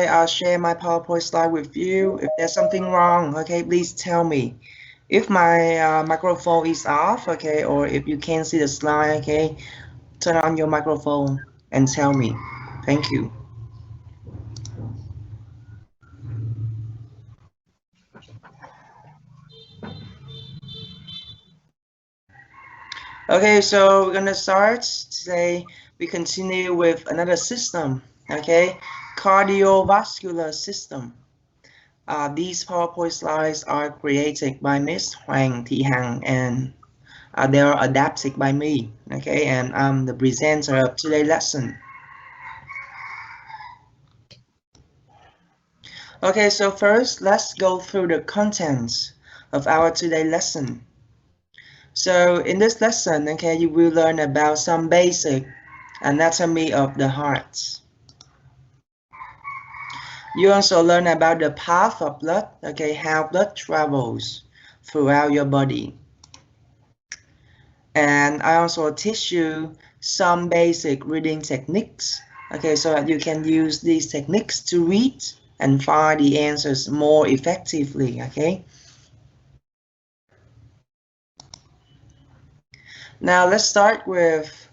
I'll share my PowerPoint slide with you. If there's something wrong, okay, please tell me. If my microphone is off, okay, or if you can't see the slide, okay, turn on your microphone and tell me. Thank you. Okay, so we're gonna start today. We continue with another system, okay, cardiovascular system. These PowerPoint slides are created by Miss Hoàng Thị Hằng and they are adapted by me, okay, and I'm the presenter of today's lesson. Okay, so first let's go through the contents of our today's lesson. So in this lesson, okay, you will learn about some basic anatomy of the heart. You also learn about the path of blood, okay, how blood travels throughout your body. And I also teach you some basic reading techniques, okay, so that you can use these techniques to read and find the answers more effectively, okay? Now let's start with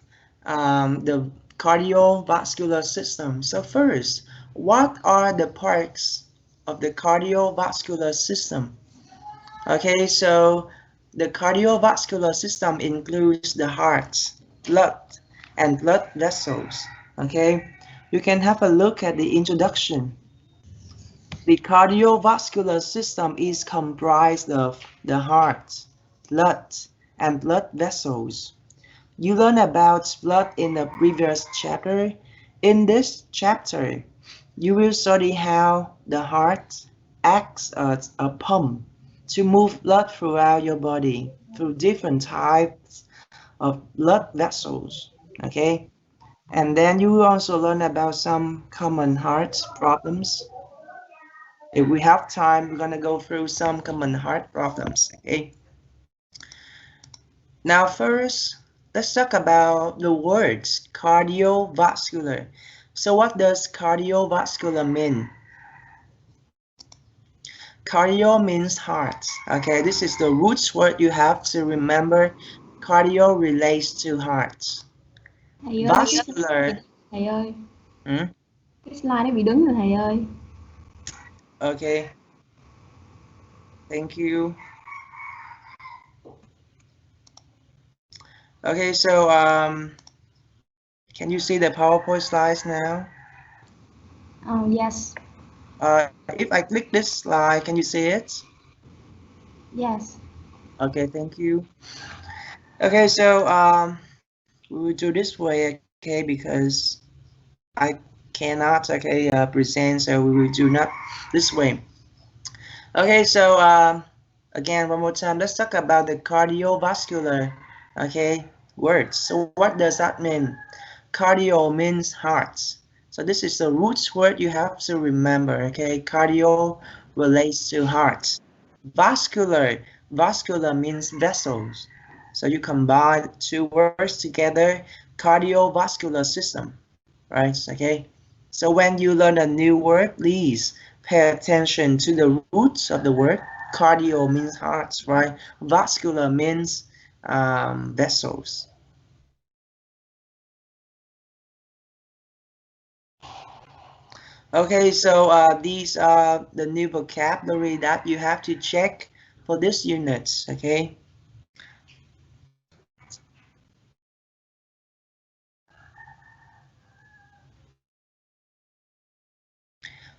the cardiovascular system. So first, what are the parts of the cardiovascular system? Okay, so the cardiovascular system includes the heart, blood, and blood vessels. Okay, you can have a look at the introduction. The cardiovascular system is comprised of the heart, blood, and blood vessels. You learn about blood in the previous chapter. In this chapter, you will study how the heart acts as a pump to move blood throughout your body through different types of blood vessels. Okay, and then you will also learn about some common heart problems. If we have time, we're gonna go through some common heart problems. Okay. Now first, let's talk about the words cardiovascular. So what does cardiovascular mean? Cardio means heart. Okay, this is the roots word you have to remember. Cardio relates to heart. Thầy ơi, Vascular. thầy ơi, Hmm? cái slide nó bị đứng rồi thầy ơi. Okay, thank you. Okay, so can you see the PowerPoint slides now? Oh, yes. If I click this slide, can you see it? Yes. Okay, thank you. Okay, so we will do this way, okay, because I cannot, okay, present, so we will do not this way. Okay, so again, one more time, let's talk about the cardiovascular, okay, words. So what does that mean? Cardio means heart. So this is the roots word you have to remember, okay? Cardio relates to heart. Vascular, vascular means vessels. So you combine two words together, cardiovascular system, right? Okay. So when you learn a new word, please pay attention to the roots of the word. Cardio means heart, right? Vascular means vessels. Okay, so these are the new vocabulary that you have to check for this unit, okay?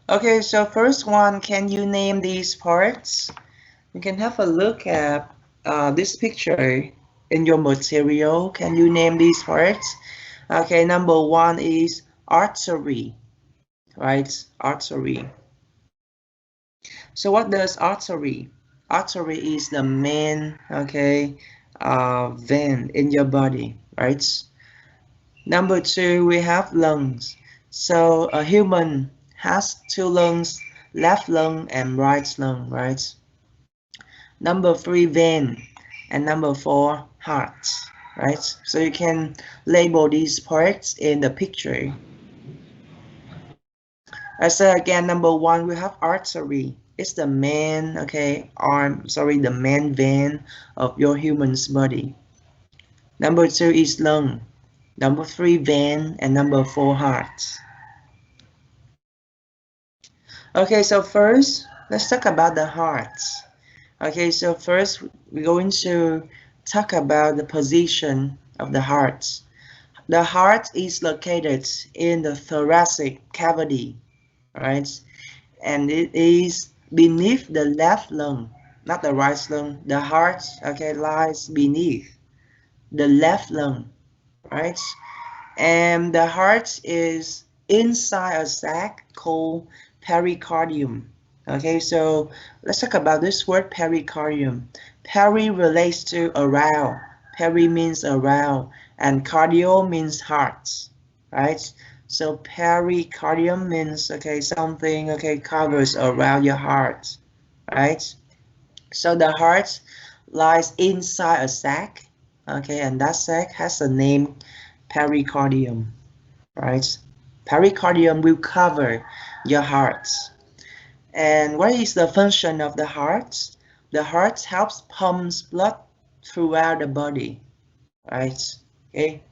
Okay, so first one, can you name these parts? You can have a look at this picture in your material. Can you name these parts? Okay, number one is artery, right? Artery. So what does artery? Artery is the main, okay, vein in your body, right? Number two, we have lungs. So a human has two lungs, left lung and right lung, right? Number three, vein, and number four, heart, right? So you can label these parts in the picture. I say again, number one, we have artery. It's the main, okay, the main vein of your human's body. Number two is lung. Number three, vein, and number four, heart. Okay, so first, let's talk about the heart. Okay, so first, we're going to talk about the position of the heart. The heart is located in the thoracic cavity, right? And it is beneath the left lung, not the right lung. The heart, okay, lies beneath the left lung, right? And the heart is inside a sac called pericardium. Okay, so let's talk about this word pericardium. Peri relates to around. Peri means around, and cardio means heart, right? So pericardium means okay something okay covers around your heart, right? So the heart lies inside a sac, okay, and that sac has a name pericardium, right? Pericardium will cover your heart. And what is the function of the heart? The heart helps pumps blood throughout the body, right? Okay.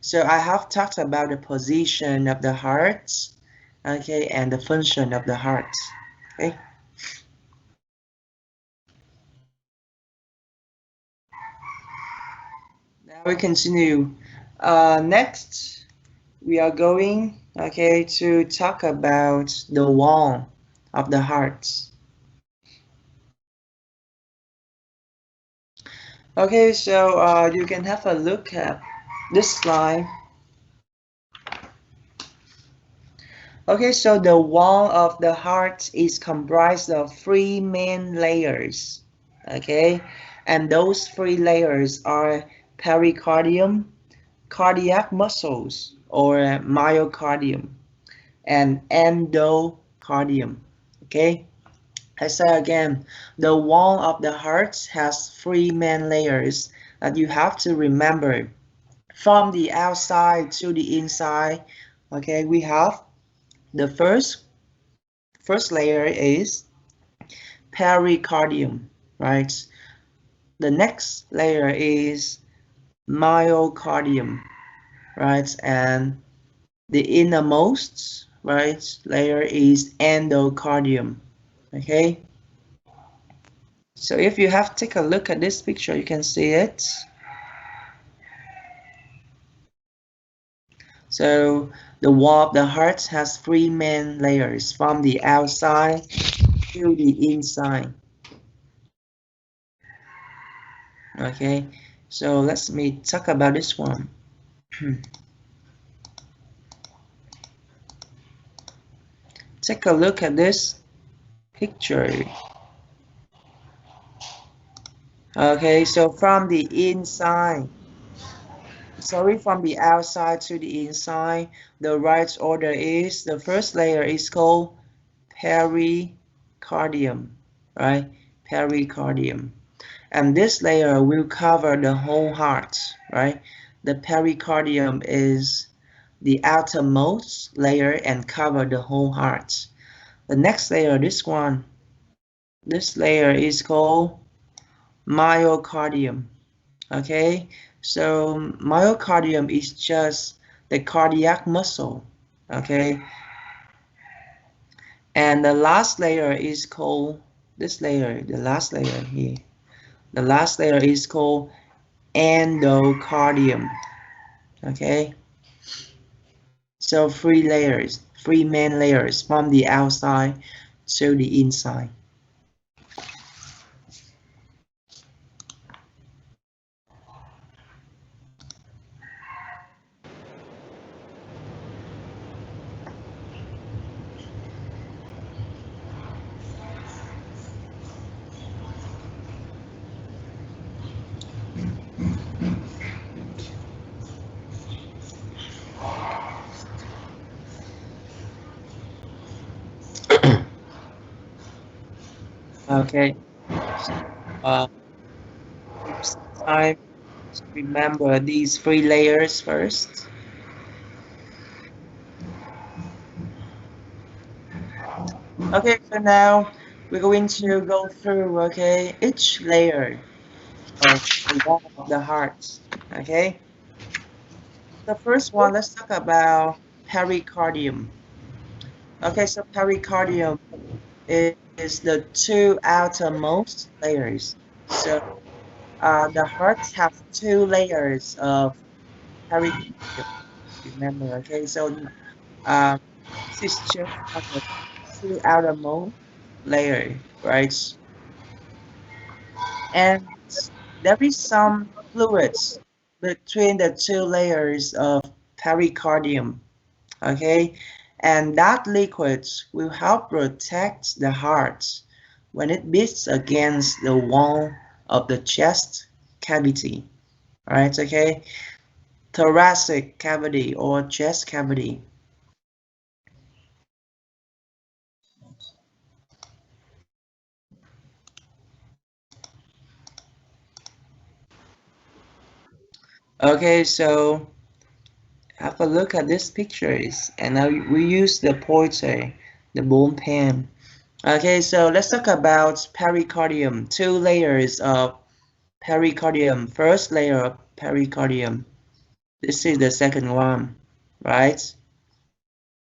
So I have talked about the position of the heart, okay, and the function of the heart. Okay. Now we continue. Next, we are going, okay, to talk about the wall of the heart. Okay, so you can have a look at this slide. Okay, so the wall of the heart is comprised of three main layers. Okay, and those three layers are pericardium, cardiac muscles or myocardium, and endocardium. Okay, I say again, the wall of the heart has three main layers that you have to remember. From the outside to the inside, okay, we have the first layer is pericardium, right? The next layer is myocardium, right? And the innermost, right, layer is endocardium, okay? So if you have to take a look at this picture, you can see it. So the wall of the heart has three main layers from the outside to the inside. Okay, so let's me talk about this one. Take a look at this picture. Okay, so from the inside, from the outside to the inside, the right order is the first layer is called pericardium, right? Pericardium. And this layer will cover the whole heart, right? The pericardium is the outermost layer and cover the whole heart. The next layer, this layer is called myocardium. Okay, so myocardium is just the cardiac muscle. Okay, and the last layer is called this layer, the last layer here. The last layer is called endocardium. Okay, so three layers, three main layers from the outside to the inside. Okay, uh, time to remember these three layers first. Okay, so now we're going to go through, okay, each layer of the wall of the heart. Okay, the first one, let's talk about pericardium. Okay, so pericardium is the two outermost layers. So the heart has two layers of pericardium. Remember, okay, so uh, this is just on the two outermost layer, right? And there is some fluids between the two layers of pericardium, okay? And that liquid will help protect the heart when it beats against the wall of the chest cavity, right? Okay, thoracic cavity or chest cavity. Okay, so have a look at these pictures, and now we use the pointer, the bone pen. Okay, so let's talk about pericardium. Two layers of pericardium. First layer of pericardium. This is the second one, right?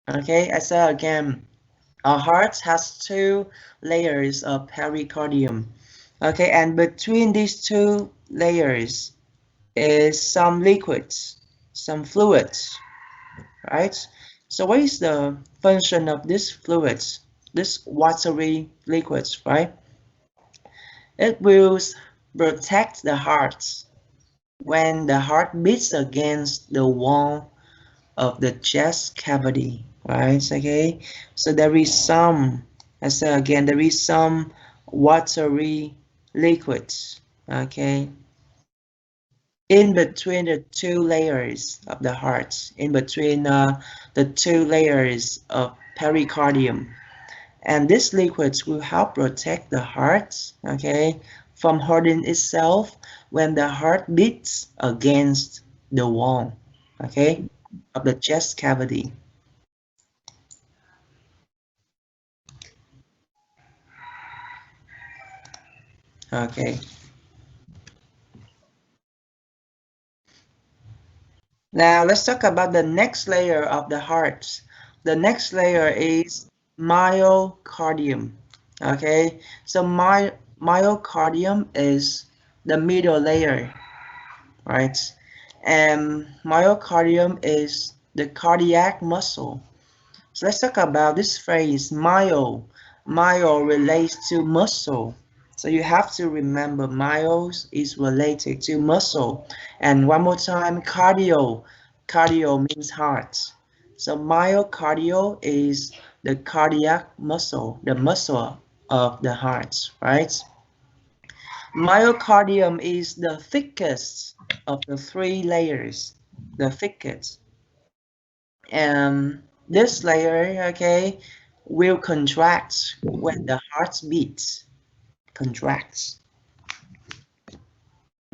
Okay, I said again, our heart has two layers of pericardium. Okay, and between these two layers is some liquids, some fluids, right? So what is the function of these fluids, these watery liquids, right? It will protect the heart when the heart beats against the wall of the chest cavity, right? Okay, so there is some, I say again, there is some watery liquids, okay, in between the two layers of the heart, in between the two layers of pericardium. And these liquids will help protect the heart, okay, from hurting itself when the heart beats against the wall, okay, of the chest cavity. Okay, now let's talk about the next layer of the heart. The next layer is myocardium. Okay, so myocardium is the middle layer, right? And myocardium is the cardiac muscle. So let's talk about this phrase, myo. Myo relates to muscle. So you have to remember myos is related to muscle. And one more time, cardio. Cardio means heart. So myocardio is the cardiac muscle, the muscle of the heart, right? Myocardium is the thickest of the three layers, the thickest. And this layer, okay, will contract when the heart beats, contracts.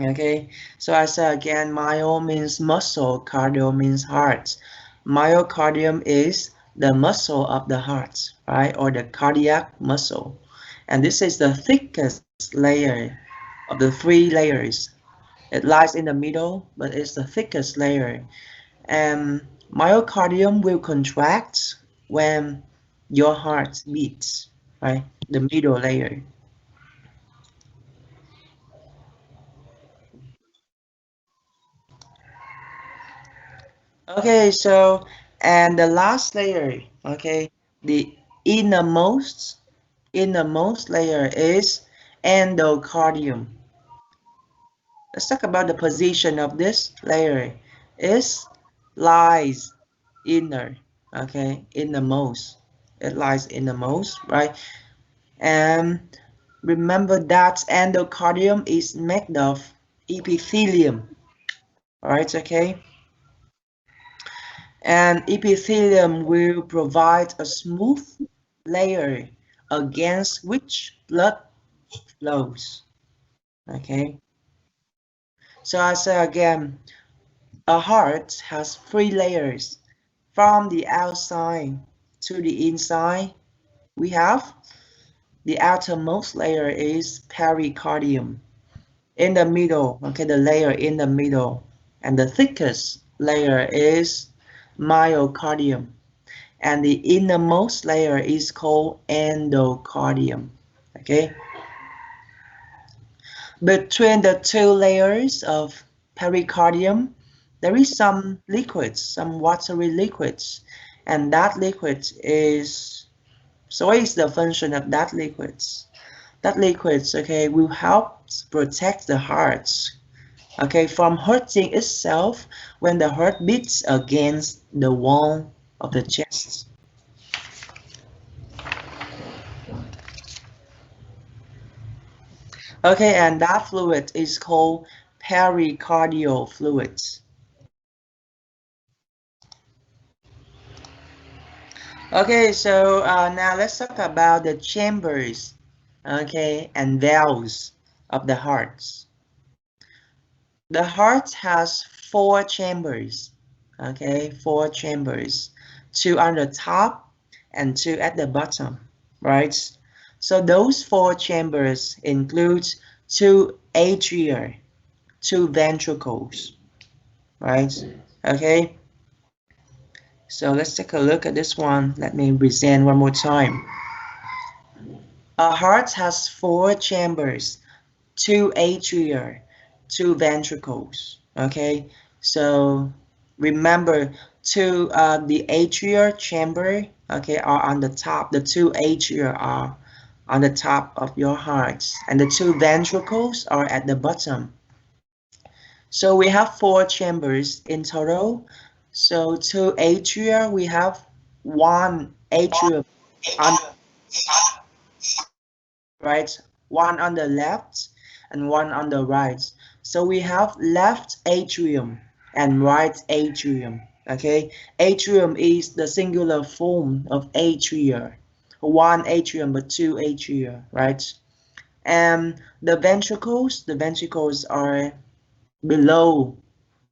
Okay, so I say again, myo means muscle, cardio means heart. Myocardium is the muscle of the heart, right, or the cardiac muscle. And this is the thickest layer of the three layers. It lies in the middle, but it's the thickest layer. And myocardium will contract when your heart beats, right? The middle layer. Okay, so and the last layer, okay, the innermost innermost layer is endocardium. Let's talk about the position of this layer. Is lies inner, okay, innermost. It lies innermost, right? And remember that endocardium is made of epithelium, right? Okay, and epithelium will provide a smooth layer against which blood flows. Okay, so I say again, a heart has three layers from the outside to the inside. we have the outermost layer is pericardium. In the middle, okay, the layer in the middle, and the thickest layer is myocardium, and the innermost layer is called endocardium. Okay, between the two layers of pericardium, there is some liquids, some watery liquids, and that liquid is, so what is the function of that liquids? That liquids, okay, will help protect the heart, okay, from hurting itself when the heart beats against the wall of the chest. Okay, and that fluid is called pericardial fluid. Okay, so now let's talk about the chambers, okay, and valves of the heart. The heart has four chambers, okay, four chambers, two on the top and two at the bottom, right? So those four chambers include two atria, two ventricles, right? Okay, so let's take a look at this one. Let me present one more time. A heart has four chambers, two atria, two ventricles. Okay, so remember the atria chamber, okay, are on the top. The two atria are on the top of your heart, and the two ventricles are at the bottom. So we have four chambers in total. So two atria, we have one atrium on, right, one on the left and one on the right. So we have left atrium and right atrium. Okay, atrium is the singular form of atria, one atrium but two atria, right? And the ventricles are below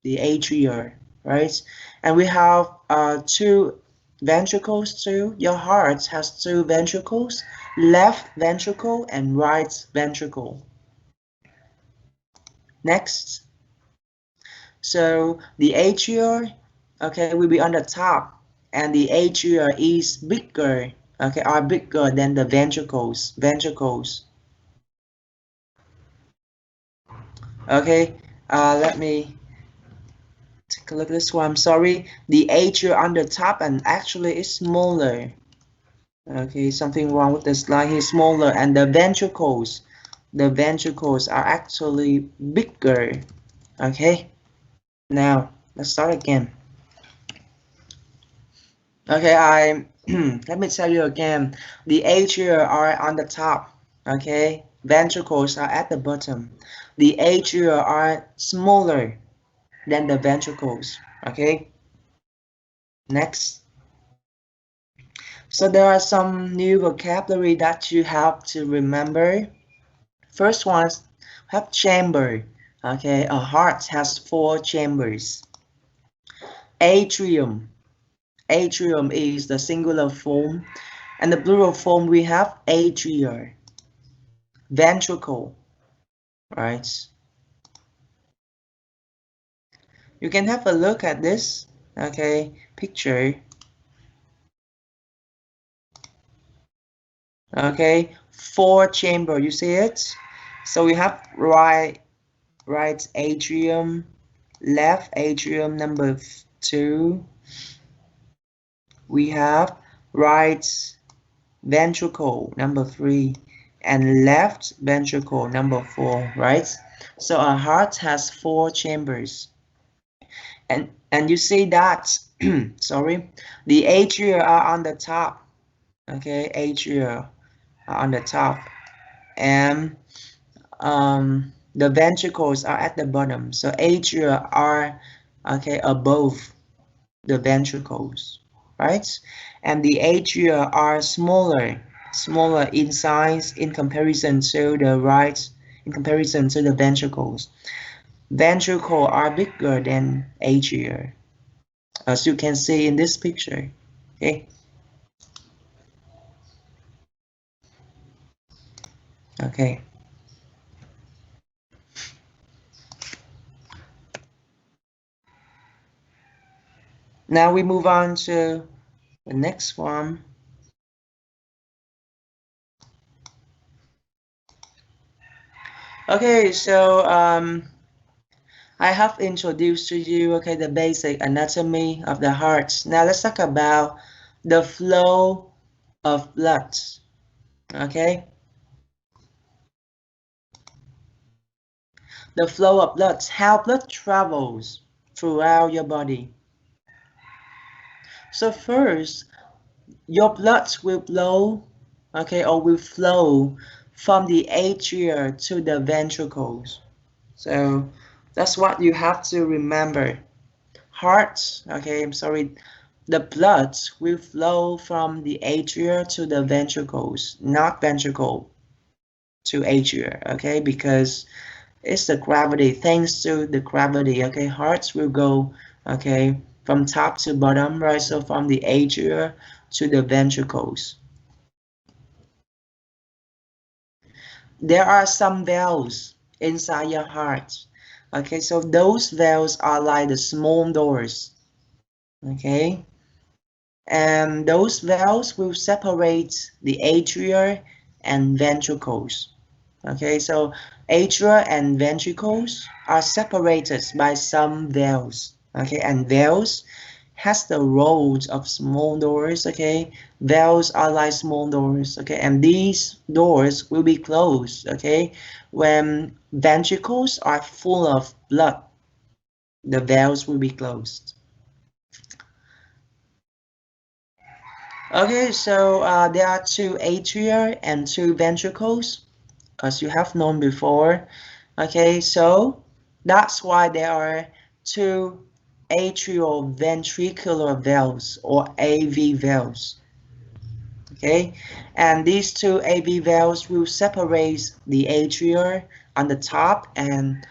the atria, right? And we have two ventricles too. Your heart has two ventricles, left ventricle and right ventricle. Next, so the atria, okay, will be on the top, and the atria is bigger, okay, are bigger than the ventricles. Okay, let me take a look at this one. I'm sorry, the atria on the top and actually is smaller. Okay, something wrong with the slide here, smaller, and the ventricles are actually bigger. Okay, now let's start again. Okay, let me tell you again. The atria are on the top. Okay, ventricles are at the bottom. The atria are smaller than the ventricles. Okay, next. So there are some new vocabulary that you have to remember. First one is have chamber. Okay, a heart has four chambers. Atrium. Atrium is the singular form, and the plural form we have atria. Ventricle, right? You can have a look at this, okay, picture. Okay, four chamber, you see it? So we have right atrium, left atrium number 2. We have right ventricle number 3 and left ventricle number 4, right? So our heart has four chambers, and you see that sorry, the atria are on the top. Okay, atria are on the top, and the ventricles are at the bottom. So atria are, okay, above the ventricles, right? And the atria are smaller in size in comparison to the right, in comparison to the ventricles. Ventricles are bigger than atria, as you can see in this picture. Okay. Okay. Now we move on to the next one. Okay, so I have introduced to you, okay, the basic anatomy of the heart. Now let's talk about the flow of blood. Okay, the flow of blood, how blood travels throughout your body. So first, your blood will flow, okay, or will flow from the atria to the ventricles. So that's what you have to remember. Heart, okay, I'm sorry, the blood will flow from the atria to the ventricles, not ventricle to atria, okay, because it's the gravity. Thanks to the gravity, okay, hearts will go, okay, from top to bottom, right? So from the atria to the ventricles. There are some valves inside your heart. Okay, so those valves are like the small doors. Okay, and those valves will separate the atria and ventricles. Okay, so atria and ventricles are separated by some valves. Okay, and valves has the roles of small doors. Okay, valves are like small doors. Okay, and these doors will be closed. Okay, when ventricles are full of blood, the valves will be closed. Okay, so there are two atria and two ventricles, as you have known before. Okay, so that's why there are two atrioventricular valves or AV valves. Okay, and these two AV valves will separate the atria on the top and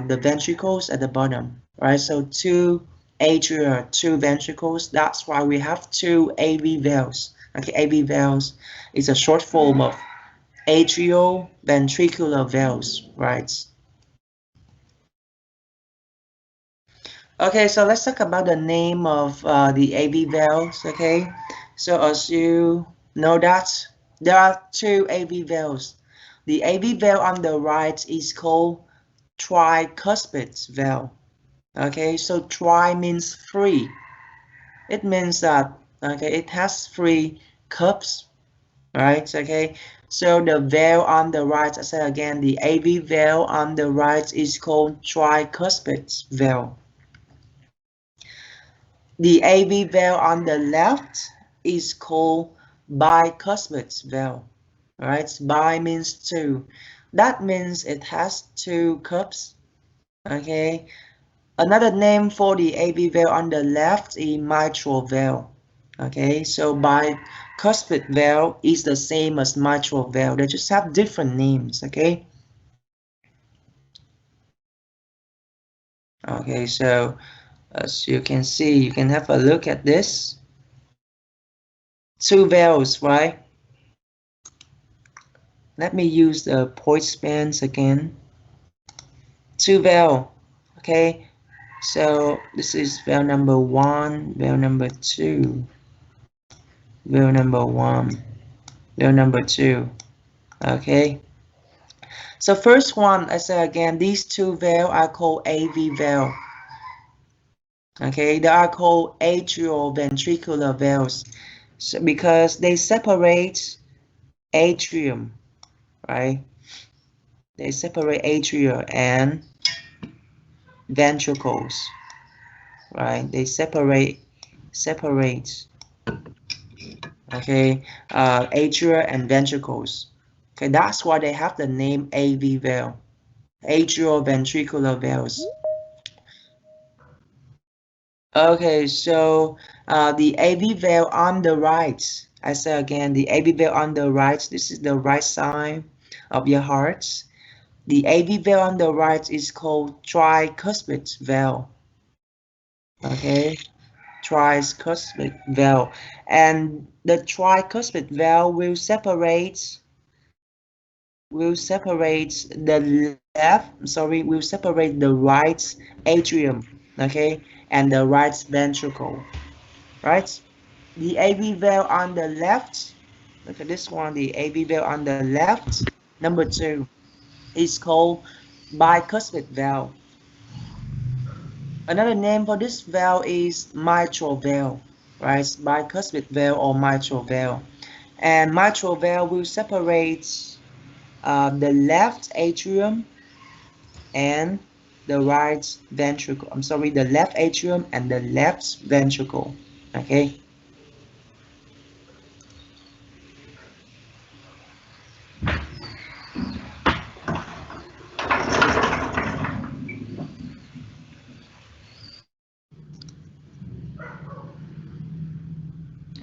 the ventricles at the bottom. Right, so two atria, two ventricles. That's why we have two AV valves. Okay, AV valves is a short form of atrioventricular valves, right? Okay, so let's talk about the name of the AV valves, okay? So as you know that, there are two AV valves. The AV valve on the right is called tricuspid valve, okay? So tri means three. It means that, okay, it has three cups, right? Okay, so the valve on the right, I say again, the AV valve on the right is called tricuspid valve. The AV valve on the left is called bicuspid valve. Right? Bi means two. That means it has two cups. Okay. Another name for the AV valve on the left is mitral valve. Okay, so bicuspid valve is the same as mitral valve. They just have different names. Okay. Okay, so as you can see, you can have a look at this. Two valves, right? Let me use the point spans again. Two valve. Okay, so this is valve number one, valve number two, valve number one, valve number two. Okay, so first one, I say again, these two valves are called AV valve. Okay, they are called atrioventricular valves, so because they separate atrium, right? They separate atria and ventricles, right? They separate, okay, atria and ventricles. Okay, that's why they have the name AV valve, atrioventricular valves. Okay, so the AV valve on the right, I say again, the AV valve on the right, this is the right side of your heart. The AV valve on the right is called tricuspid valve. Okay, tricuspid valve, and the tricuspid valve will separate will separate the will separate the right atrium, okay, and the right ventricle, right? The AV valve on the left, look at this one, the AV valve on the left, number 2, is called bicuspid valve. Another name for this valve is mitral valve, right? Bicuspid valve or mitral valve. And mitral valve will separate the left atrium and the right ventricle. I'm sorry, the left atrium and the left ventricle. Okay.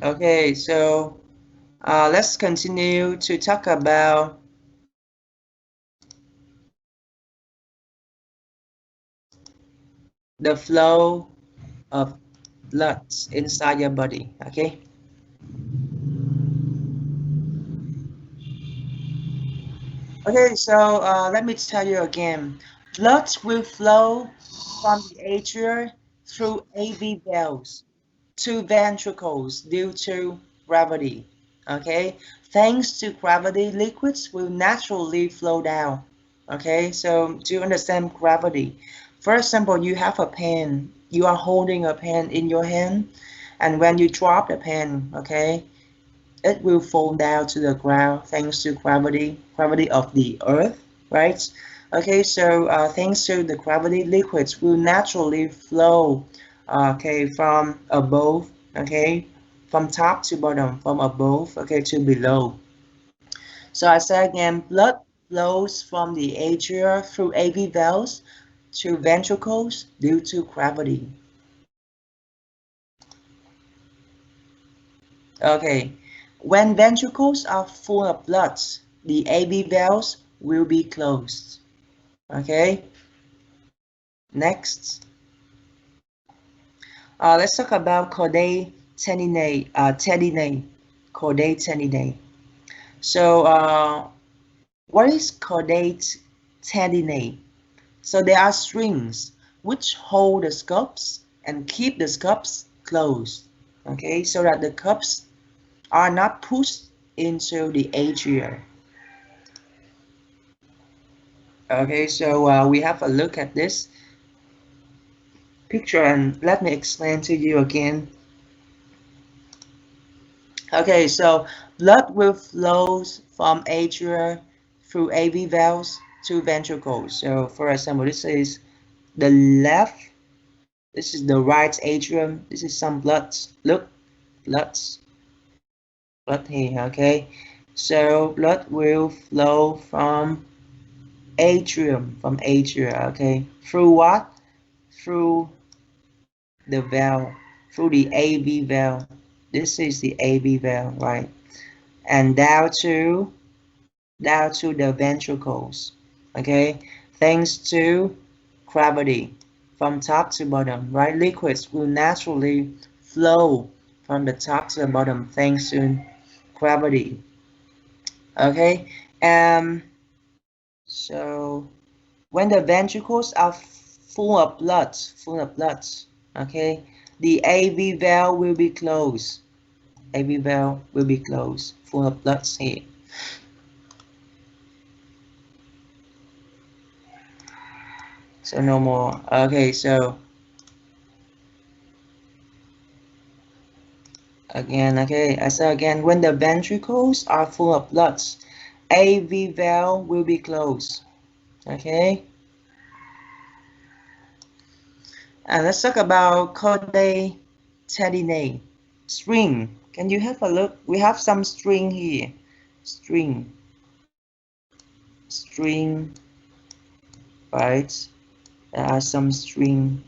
Okay, so let's continue to talk about the flow of blood inside your body. Okay. Okay, so let me tell you again. Blood will flow from the atria through AV valves to ventricles due to gravity. Okay, thanks to gravity, liquids will naturally flow down. Okay, so to understand gravity, for example, you have a pen. You are holding a pen in your hand, and when you drop the pen, okay, it will fall down to the ground thanks to gravity of the earth, right? Okay, so thanks to the gravity, liquids will naturally flow, okay, from above, okay, from top to bottom, from above, okay, to below. So I say again, blood flows from the atria through AV valves to ventricles due to gravity. Okay, when ventricles are full of blood, the AV valves will be closed. Okay, next, let's talk about caudate tendinae. Caudate tendinae. So, what is caudate tendinae? So there are strings which hold the scopes and keep the scopes closed. Okay, so that the cups are not pushed into the atria. Okay, so we have a look at this picture and let me explain to you again. Okay, so blood will flow from atria through AV valves to ventricles. So for example, this is the left, this is the right atrium, this is some blood. Look, blood, blood here, okay? So blood will flow from atria, okay? Through what? Through the valve, through the AV valve. This is the AV valve, right? And down to the ventricles, okay? Thanks to gravity, from top to bottom, right? Liquids will naturally flow from the top to the bottom thanks to gravity, okay? So when the ventricles are full of blood, okay, the AV valve will be closed. AV valve will be closed, full of blood here. So no more. Okay, so again, okay, I say again, when the ventricles are full of blood, AV valve will be closed. Okay, and let's talk about caudate tendinae. String. Can you have a look? We have some string here. String. String. Right? There are some string.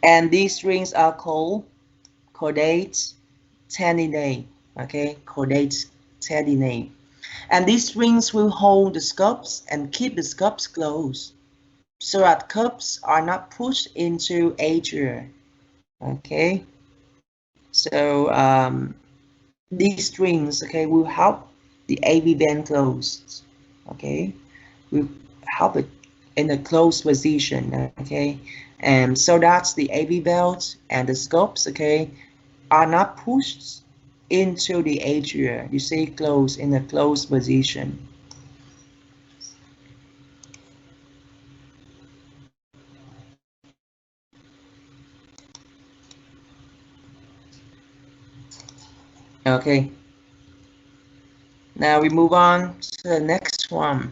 And these strings are called caudate tendinae. Okay, caudate tendinae. And these strings will hold the scopes and keep the scopes closed so that cups are not pushed into atria. Okay, so these strings, okay, will help the AV vein closed. Okay, we have it in a closed position. Okay, and so that's the AV valves and the scopes. Okay, are not pushed into the atria. You see, closed in a closed position. Okay, now we move on to the next one.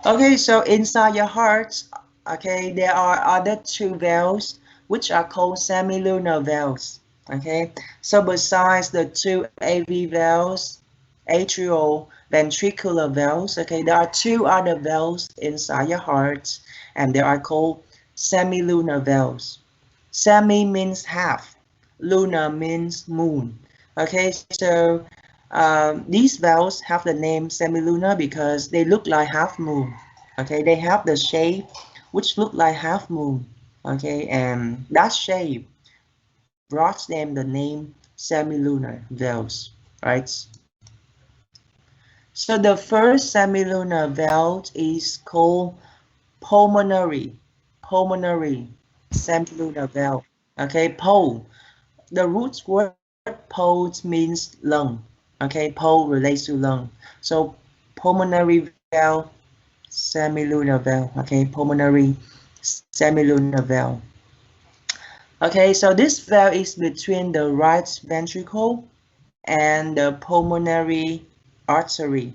Okay, so inside your heart, okay, there are other two valves which are called semilunar valves. Okay, so besides the two AV valves, atrioventricular valves, okay, there are two other valves inside your heart, and they are called semilunar valves. Semi means half, lunar means moon. Okay, so these valves have the name semilunar because they look like half moon. Okay, they have the shape which look like half moon. Okay, and that shape brought them the name semilunar valves, right? So the first semilunar valve is called pulmonary semilunar valve. Okay, pole. The root word pole means lung. Okay, pole relates to lung. So pulmonary valve, semilunar valve. Okay, pulmonary semilunar valve. Okay, so this valve is between the right ventricle and the pulmonary artery.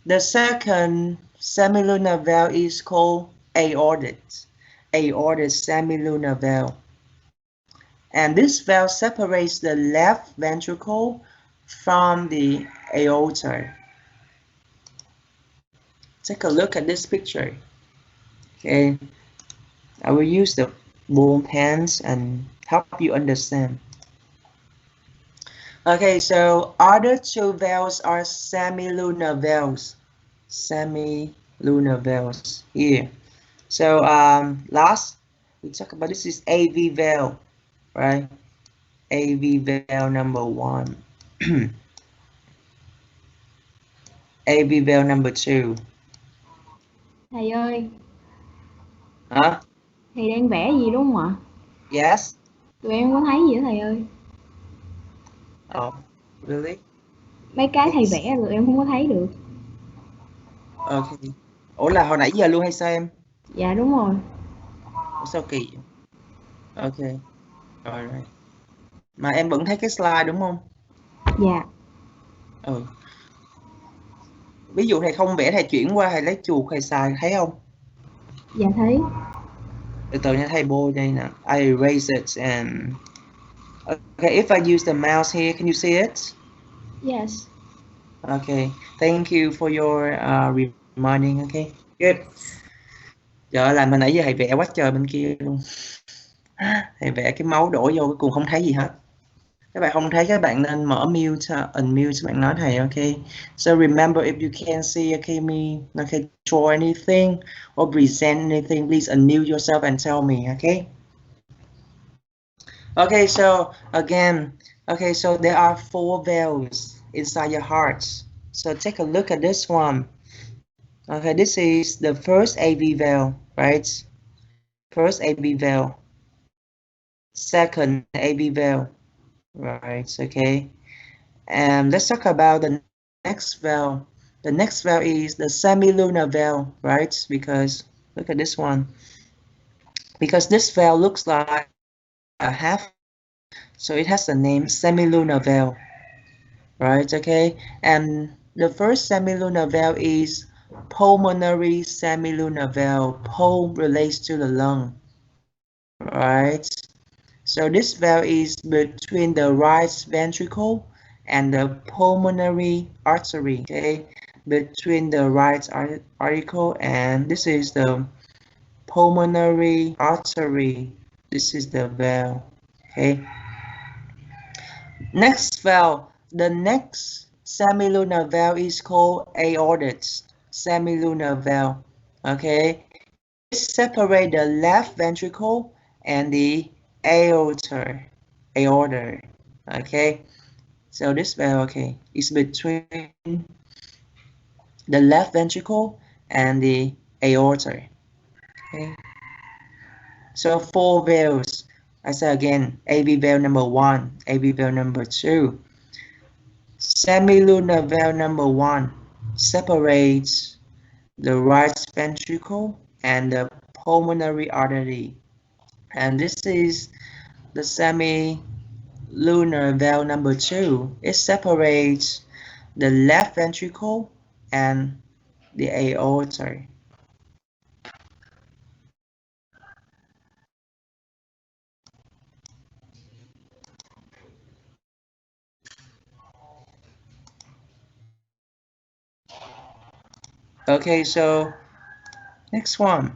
The second semilunar valve is called aortic semilunar valve. And this valve separates the left ventricle from the aorta. Take a look at this picture. Okay, I will use the ball pens and help you understand. Okay, so other two valves are semilunar valves. Semilunar valves here. So last we talk about this is AV valve, right? AV valve number 1. AV valve number 2. Thầy ơi, Huh? thầy đang vẽ gì đúng không ạ? Yes? Tụi em không có thấy gì hết thầy ơi. Oh, really? Mấy cái thầy Yes. vẽ tụi em không có thấy được. Okay. Ủa là hồi nãy giờ luôn hay sao em? Dạ đúng rồi. Ủa sao kỳ vậy? Okay. Alright. Mà em vẫn thấy cái slide đúng không? Dạ, Ừ. Ví dụ thầy không vẽ thầy chuyển qua thầy lấy chuột thầy xài thấy không? dạ thấy. Từ từ nha thầy bôi đây nè. I erase it and okay, if I use the mouse here, can you see it? Yes. Okay. Thank you for your reminding. Okay. Good. Trời làm hồi nãy giờ thầy vẽ quá trời bên kia luôn. Thầy vẽ cái máu đổ vô cuối cùng không thấy gì hết. Các bạn không thấy các bạn nên mở mute, unmute các bạn nói thầy. Okay. So remember if you can't see okay me, okay, draw anything or present anything, please unmute yourself and tell me. Okay. Okay, so again, okay, so there are 4 valves inside your heart. So take a look at this one. Okay, this is the first AV valve, right? First AV valve. Second AV valve, right? Okay. And let's talk about the next valve. The next valve is the semilunar valve, right? Because look at this one. Because this valve looks like a half, so it has the name semilunar valve, right? Okay. And the first semilunar valve is pulmonary semilunar valve. Pul relates to the lung, right? So this valve is between the right ventricle and the pulmonary artery, okay? Between the right article and this is the pulmonary artery. This is the valve, okay? Next valve, the next semilunar valve is called aortic semilunar valve, okay? It separates the left ventricle and the aorta. Okay, so this valve, okay, is between the left ventricle and the aorta. Okay, so 4 valves. I say again, AV valve number 1, AV valve number 2. Semilunar valve number 1 separates the right ventricle and the pulmonary artery. And this is the semilunar valve number 2. It separates the left ventricle and the aorta. Okay, so next one.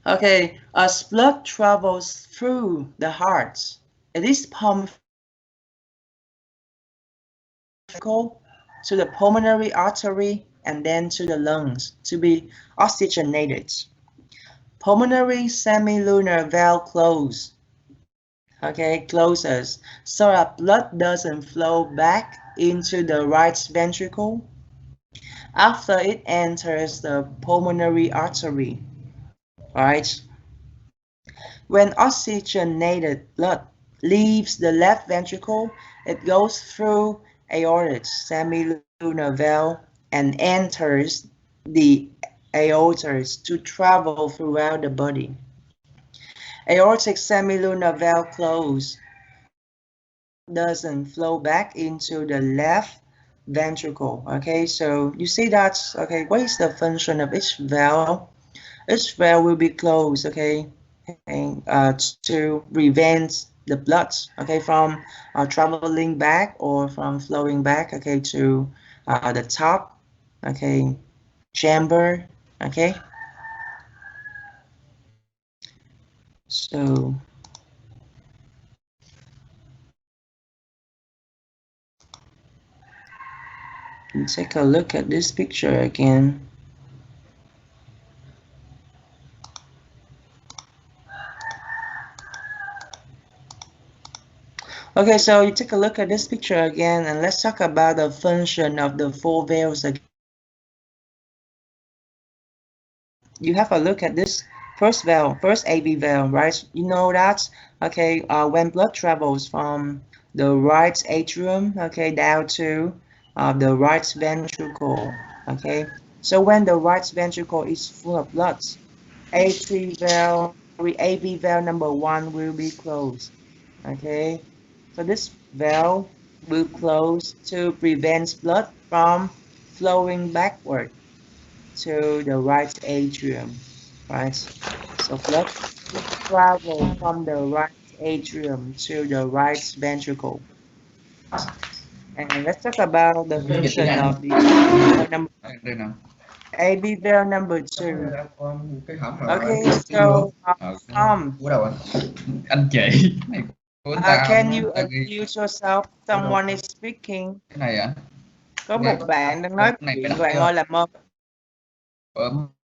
Okay, as blood travels through the heart, it is pumped to the pulmonary artery and then to the lungs to be oxygenated. Pulmonary semilunar valve closes so that blood doesn't flow back into the right ventricle after it enters the pulmonary artery, right? When oxygenated blood leaves the left ventricle, it goes through aortic semilunar valve and enters the aortas to travel throughout the body. Aortic semilunar valve closed doesn't flow back into the left ventricle. Okay, so you see that, okay, what is the function of each valve? Each valve will be closed, okay, and, to prevent the blood, okay, from traveling back or from flowing back, okay, to the top, okay, chamber, okay. So take a look at this picture again. Okay, so you take a look at this picture again, and let's talk about the function of the 4 valves again. You have a look at this first valve, first AV valve, right? You know that, okay, when blood travels from the right atrium, okay, down to the right ventricle, okay. So when the right ventricle is full of blood, AV valve number 1 will be closed, okay. So this valve will close to prevent blood from flowing backward to the right atrium, right? So blood will travel from the right atrium to the right ventricle. And let's talk about the Tiếng Việt tiếng function Anh. of the AV valve number, Đây nào. AV valve number Có 2. cái hỏng rồi anh Okay, tí so luôn. Tom, Cúi đầu anh chị. Này của tao can nó you tao ghi unmute yourself? cúi đầu Someone is speaking. cái này à. Có một bạn đang nói Cái này phải chuyện, đọc bạn chưa? ơi làm ơn.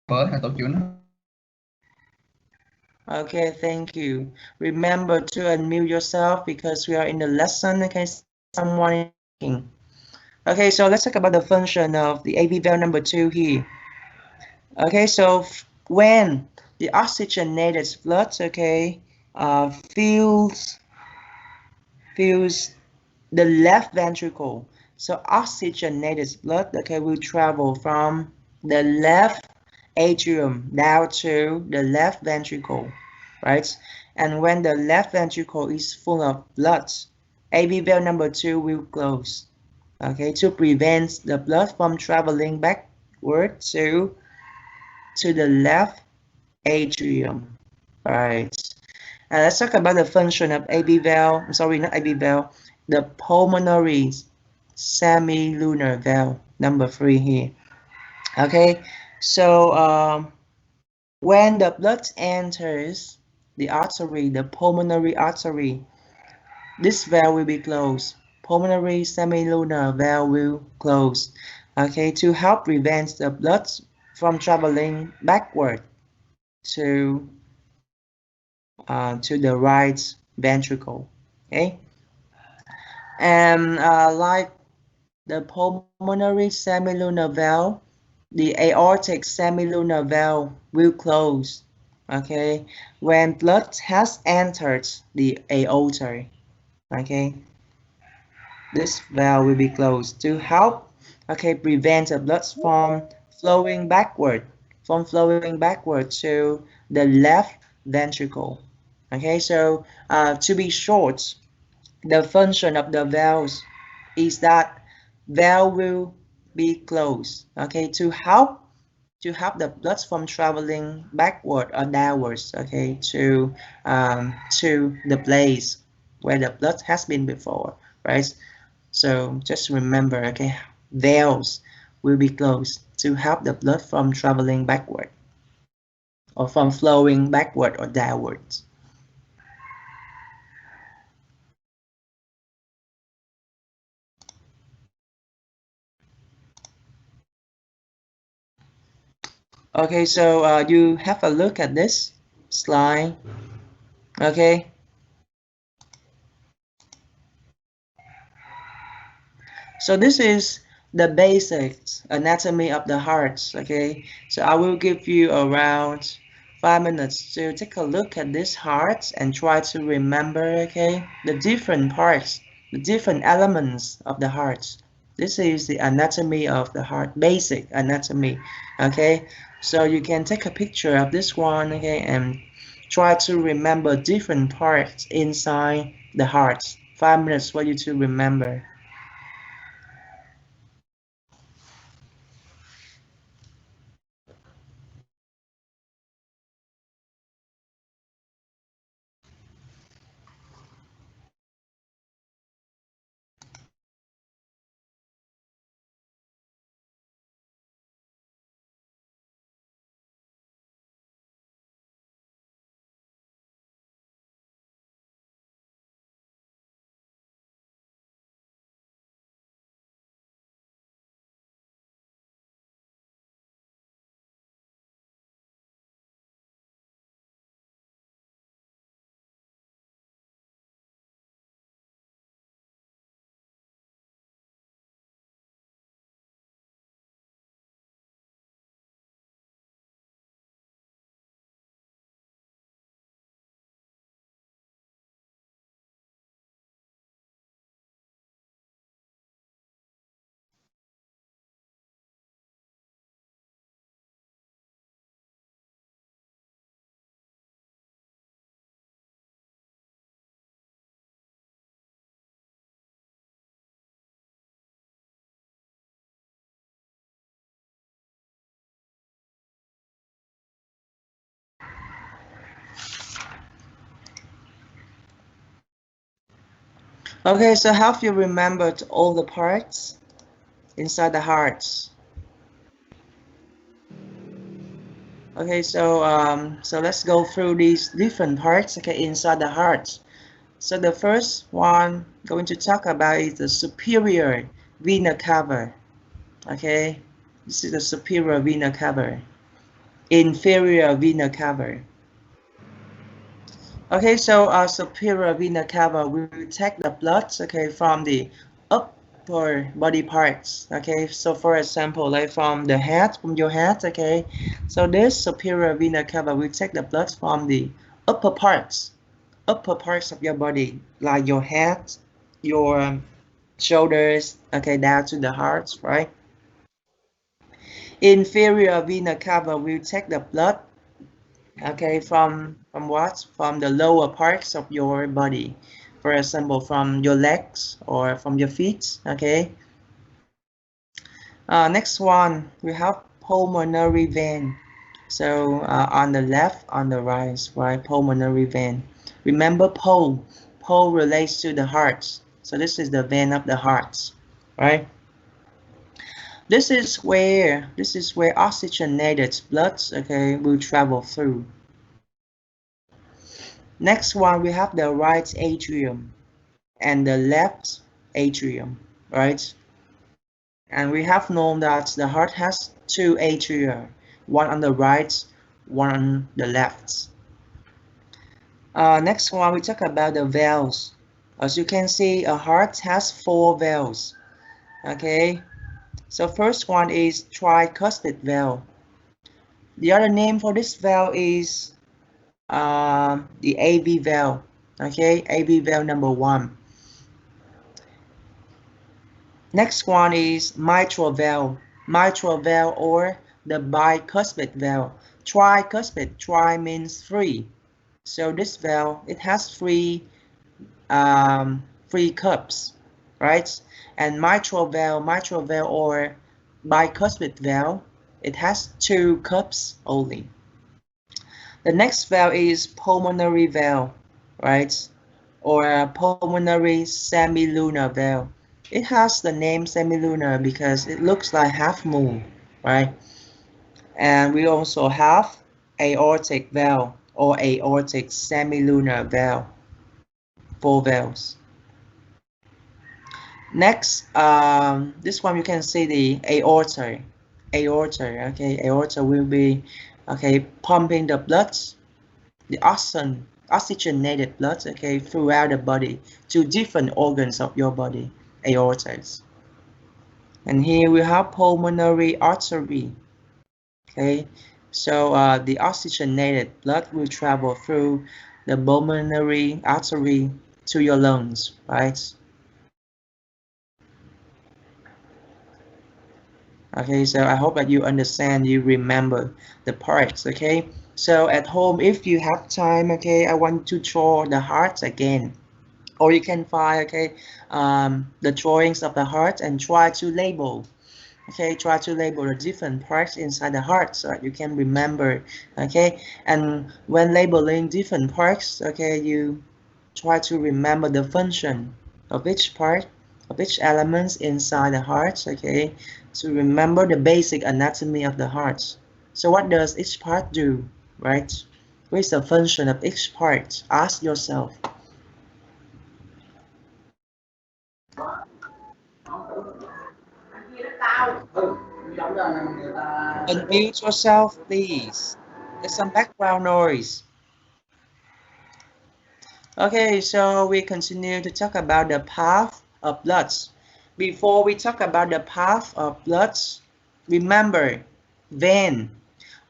Bớ hay tổ trưởng nó. Okay, thank you. Remember to unmute yourself because we are in the lesson. Okay, someone is speaking. Okay, so let's talk about the function of the AV valve number 2 here. Okay, so when the oxygenated blood, okay, fills the left ventricle. So oxygenated blood, okay, will travel from the left atrium down to the left ventricle, right? And when the left ventricle is full of blood, AV valve number 2 will close, okay, to prevent the blood from traveling backward to the left atrium, right? Let's talk about the function of AV valve. Sorry, not AV valve. The pulmonary semilunar valve, number 3 here. Okay, so when the blood enters the artery, the pulmonary artery, this valve will be closed. Pulmonary semilunar valve will close. Okay, to help prevent the blood from traveling backward to to the right ventricle. Okay, and like the pulmonary semilunar valve, the aortic semilunar valve will close, okay, when blood has entered the aorta. Okay, this valve will be closed to help, okay, prevent the blood from flowing backward to the left ventricle. Okay, so to be short, the function of the valves is that valve will be closed, okay, to help the blood from traveling backward or downwards, okay, to the place where the blood has been before, right? So just remember, okay, valves will be closed to help the blood from traveling backward or from flowing backward or downwards. Okay, so you have a look at this slide. Okay, so this is the basic anatomy of the heart. Okay, so I will give you around 5 minutes to take a look at this heart and try to remember, okay, the different parts, the different elements of the heart. This is the anatomy of the heart, basic anatomy. Okay, so you can take a picture of this one, okay, and try to remember different parts inside the heart. 5 minutes for you to remember. Okay, so have you remembered all the parts inside the heart? Okay, so let's go through these different parts, okay, inside the heart. So the first one going to talk about is the superior vena cava. Okay, this is the superior vena cava. Inferior vena cava. Okay, so superior vena cava will take the blood, okay, from the upper body parts. Okay, so for example, like from the head, from your head. Okay, so this superior vena cava will take the blood from the upper parts of your body, like your head, your shoulders, okay, down to the heart, right? Inferior vena cava will take the blood, okay, from what? From the lower parts of your body. For example, from your legs or from your feet, okay? Next one, we have pulmonary vein. So on the left, on the right, pulmonary vein. Remember pole relates to the heart. So this is the vein of the heart, right? This is where oxygenated blood, okay, will travel through. Next one, we have the right atrium and the left atrium, right? And we have known that the heart has two atria, one on the right, one on the left. Next one, we talk about the valves. As you can see, a heart has 4 valves. Okay, so first one is tricuspid valve. The other name for this valve is the AV valve. Okay, AV valve number 1. Next one is mitral valve. Mitral valve or the bicuspid valve. Tricuspid, tri means 3. So this valve, it has 3 cups, right? And mitral valve or bicuspid valve, it has 2 cups only. The next valve is pulmonary valve, right? Or pulmonary semilunar valve. It has the name semilunar because it looks like half moon, right? And we also have aortic valve or aortic semilunar valve, 4 valves. Next, this one you can see the aorta. Aorta, okay, aorta will be, okay, pumping the blood, the oxygenated blood, okay, throughout the body to different organs of your body, aortas. And here we have pulmonary artery, okay. So the oxygenated blood will travel through the pulmonary artery to your lungs, right? Okay, so I hope that you understand, you remember the parts, okay? So at home, if you have time, okay, I want to draw the hearts again. Or you can find, okay, the drawings of the heart and try to label, okay? Try to label the different parts inside the heart so that you can remember, okay? And when labeling different parts, okay, you try to remember the function of each part, of each elements inside the heart, okay, to remember the basic anatomy of the heart. So what does each part do, right? What is the function of each part? Ask yourself. Unmute yourself, please. There's some background noise. Okay, so we continue to talk about the path of blood. Before we talk about the path of blood, remember vein.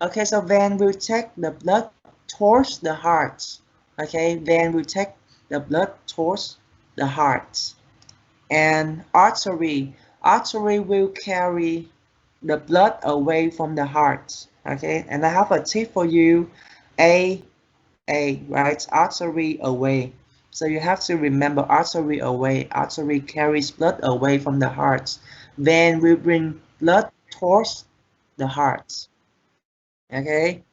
Okay, so vein will take the blood towards the heart. Okay, vein will take the blood towards the heart. And artery will carry the blood away from the heart. Okay, and I have a tip for you. A right? Artery away. So you have to remember artery away. Artery carries blood away from the heart. Vein will bring blood towards the heart. Okay,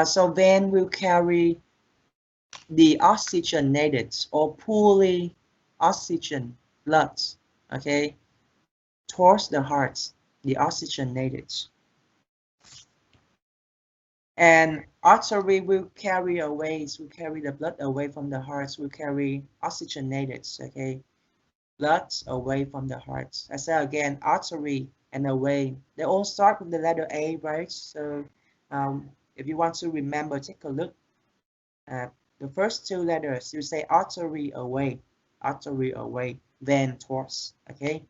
so vein will carry the oxygenated or poorly oxygen blood, okay, towards the heart, the oxygenated. And artery will carry the blood away from the heart, will carry oxygenated, okay, blood away from the heart. I say again, artery and away. They all start with the letter A, right? So if you want to remember, take a look at the first 2 letters. You say artery away, vein towards, okay?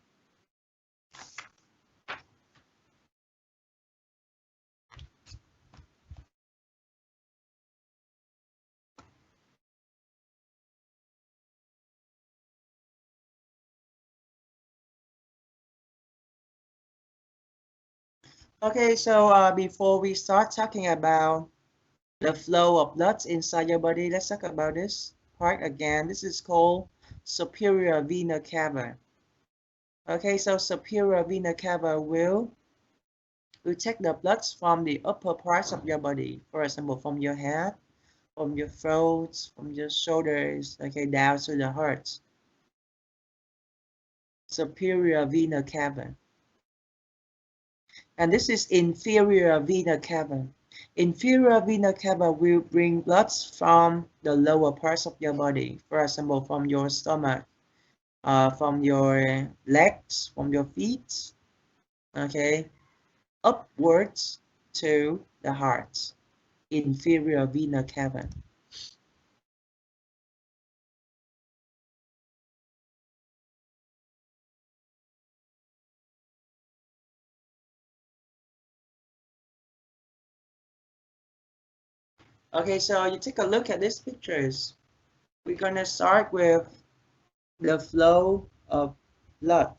Okay, so before we start talking about the flow of blood inside your body, let's talk about this part again. This is called superior vena cava. Okay, so superior vena cava will take the blood from the upper parts of your body, for example, from your head, from your throat, from your shoulders, okay, down to the heart. Superior vena cava. And this is inferior vena cava. Inferior vena cava will bring blood from the lower parts of your body, for example, from your stomach, from your legs, from your feet, okay, upwards to the heart. Inferior vena cava. Okay, so you take a look at these pictures. We're gonna start with the flow of blood.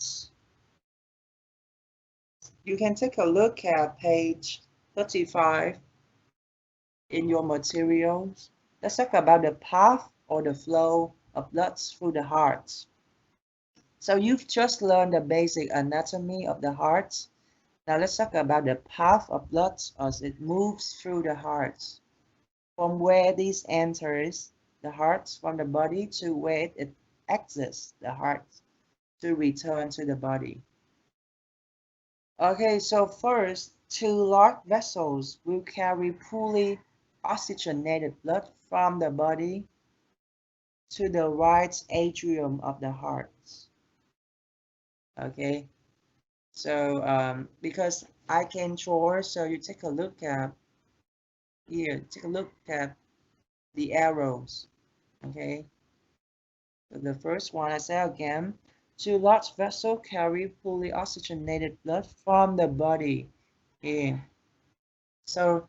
You can take a look at page 35 in your materials. Let's talk about the path or the flow of blood through the heart. So you've just learned the basic anatomy of the heart. Now let's talk about the path of blood as it moves through the heart. From where this enters the heart from the body to where it exits the heart to return to the body. Okay, so first, two large vessels will carry fully oxygenated blood from the body to the right atrium of the heart. Okay, so because I can draw, so you take a look at here, take a look at the arrows. Okay, so the first one, I say again, two large vessels carry fully oxygenated blood from the body. Okay, so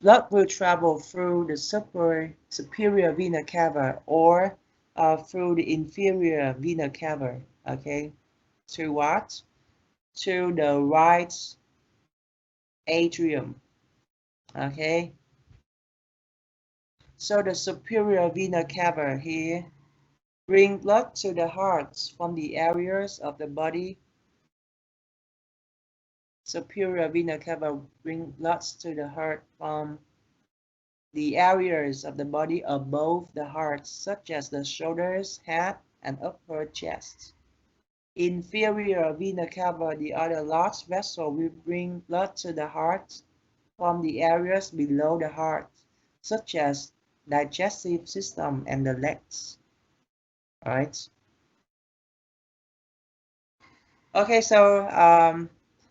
blood will travel through the superior vena cava or through the inferior vena cava. Okay, to what? To the right atrium. Okay, so the superior vena cava here bring blood to the heart from the areas of the body. Superior vena cava bring blood to the heart from the areas of the body above the heart, such as the shoulders, head, and upper chest. Inferior vena cava, the other large vessel, will bring blood to the heart from the areas below the heart, such as digestive system and the legs. All right. Okay, so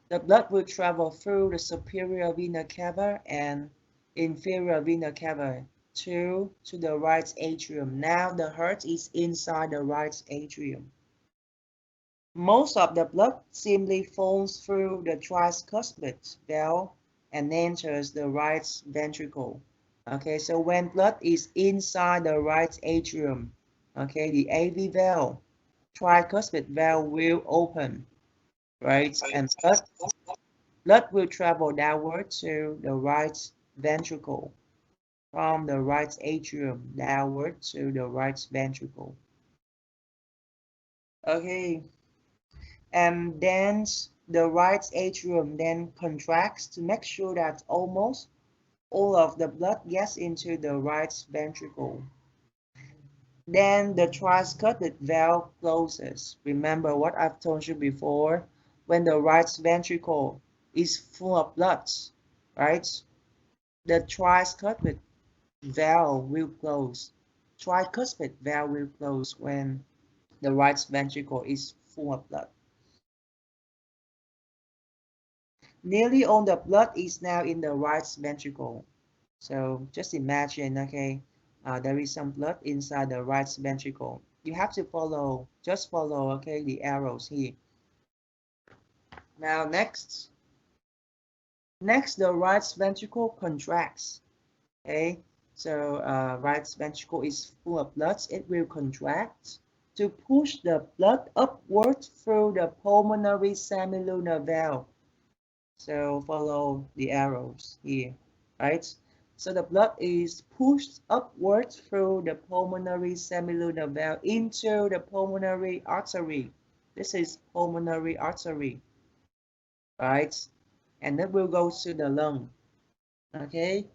the blood will travel through the superior vena cava and inferior vena cava to the right atrium. Now the heart is inside the right atrium. Most of the blood simply flows through the tricuspid valve and enters the right ventricle. Okay, so when blood is inside the right atrium, okay, the AV valve, tricuspid valve will open, right? And blood will travel downward to the right ventricle, from the right atrium downward to the right ventricle. Okay, and then the right atrium then contracts to make sure that almost all of the blood gets into the right ventricle. Then the tricuspid valve closes. Remember what I've told you before, when the right ventricle is full of blood, right? The tricuspid valve will close. Tricuspid valve will close when the right ventricle is full of blood. Nearly all the blood is now in the right ventricle. So just imagine, okay, there is some blood inside the right ventricle. You have to follow, just follow, okay, the arrows here. Now next, the right ventricle contracts. Okay, so right ventricle is full of blood. It will contract to push the blood upward through the pulmonary semilunar valve. So follow the arrows here, right? So the blood is pushed upward through the pulmonary semilunar valve into the pulmonary artery. This is pulmonary artery, right? And then will go to the lung. Okay,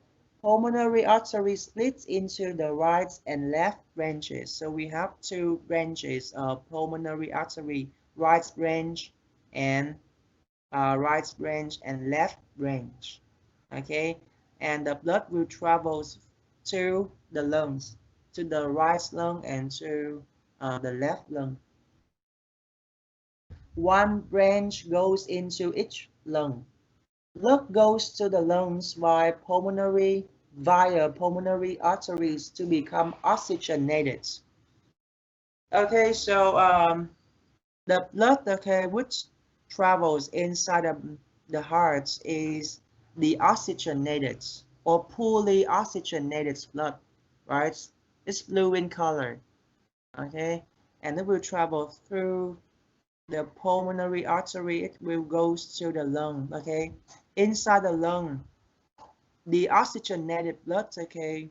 pulmonary artery splits into the right and left branches. So we have two branches of pulmonary artery, right branch and right branch and left branch. Okay, and the blood will travel to the lungs, to the right lung and to the left lung. One branch goes into each lung. Blood goes to the lungs via pulmonary arteries to become oxygenated. Okay, so the blood, okay, which travels inside of the heart is the oxygenated or poorly oxygenated blood, right? It's blue in color, okay? And it will travel through the pulmonary artery. It will go to the lung, okay? Inside the lung, the oxygenated blood, okay,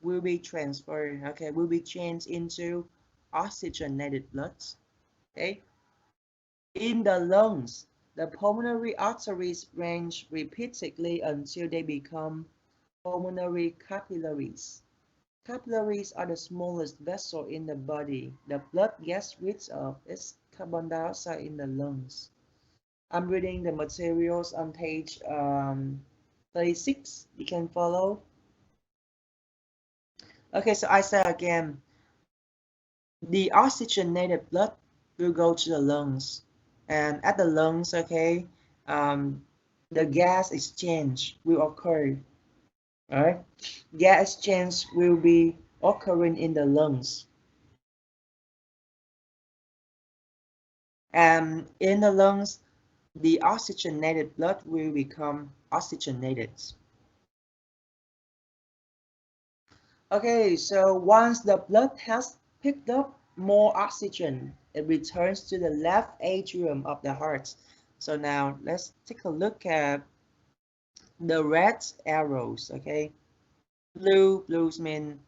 will be transferred, okay, will be changed into oxygenated blood, okay? In the lungs, the pulmonary arteries branch repeatedly until they become pulmonary capillaries. Capillaries are the smallest vessel in the body. The blood gets rid of its carbon dioxide in the lungs. I'm reading the materials on page 36. You can follow. Okay, so I say again, the oxygenated blood will go to the lungs, and at the lungs, okay, the gas exchange will occur. All right, gas exchange will be occurring in the lungs, and in the lungs, the oxygenated blood will become oxygenated. Okay, so once the blood has picked up more oxygen, it returns to the left atrium of the heart. So now let's take a look at the red arrows, okay? Blues mean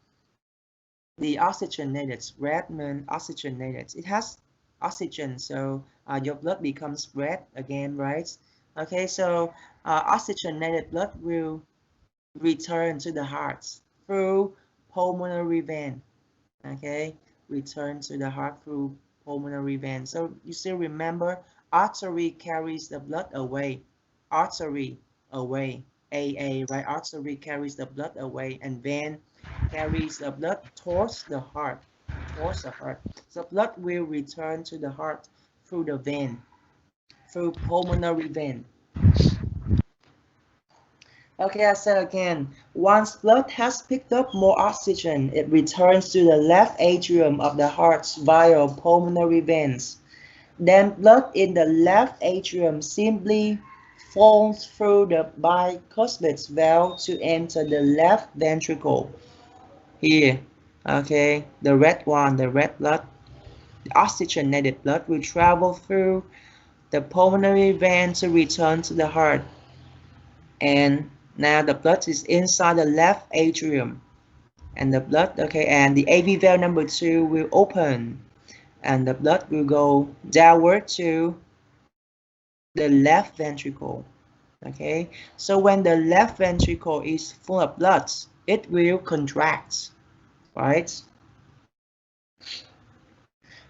the oxygenated, red mean oxygenated. It has oxygen, so your blood becomes red again, right? Okay, so oxygenated blood will return to the heart through pulmonary vein, okay? Return to the heart through pulmonary vein. So you still remember, artery carries the blood away. Artery away, AA, right? Artery carries the blood away, and vein carries the blood towards the heart, towards the heart. So blood will return to the heart through the vein, through pulmonary vein. Okay, I said again, once blood has picked up more oxygen, it returns to the left atrium of the heart via pulmonary veins. Then blood in the left atrium simply flows through the bicuspid valve to enter the left ventricle. Here, okay, the red one, the red blood, the oxygenated blood will travel through the pulmonary vein to return to the heart. And now the blood is inside the left atrium, and the blood, okay, and the AV valve number 2 will open, and the blood will go downward to the left ventricle. Okay, so when the left ventricle is full of blood, it will contract, right?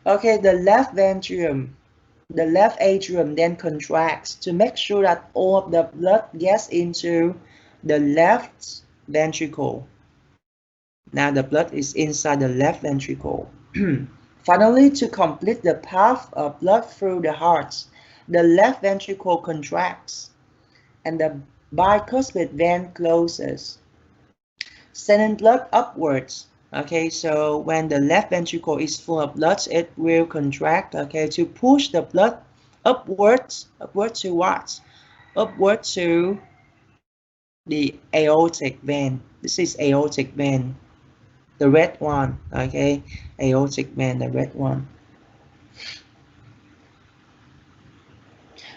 Okay, the left atrium then contracts to make sure that all of the blood gets into the left ventricle. Now the blood is inside the left ventricle. Finally, to complete the path of blood through the heart, the left ventricle contracts and the bicuspid vein closes, sending blood upwards. Okay, so when the left ventricle is full of blood, it will contract, okay, to push the blood upwards. Upward to what? Upward to the aortic vein. This is aortic vein, the red one, okay, aortic vein, the red one.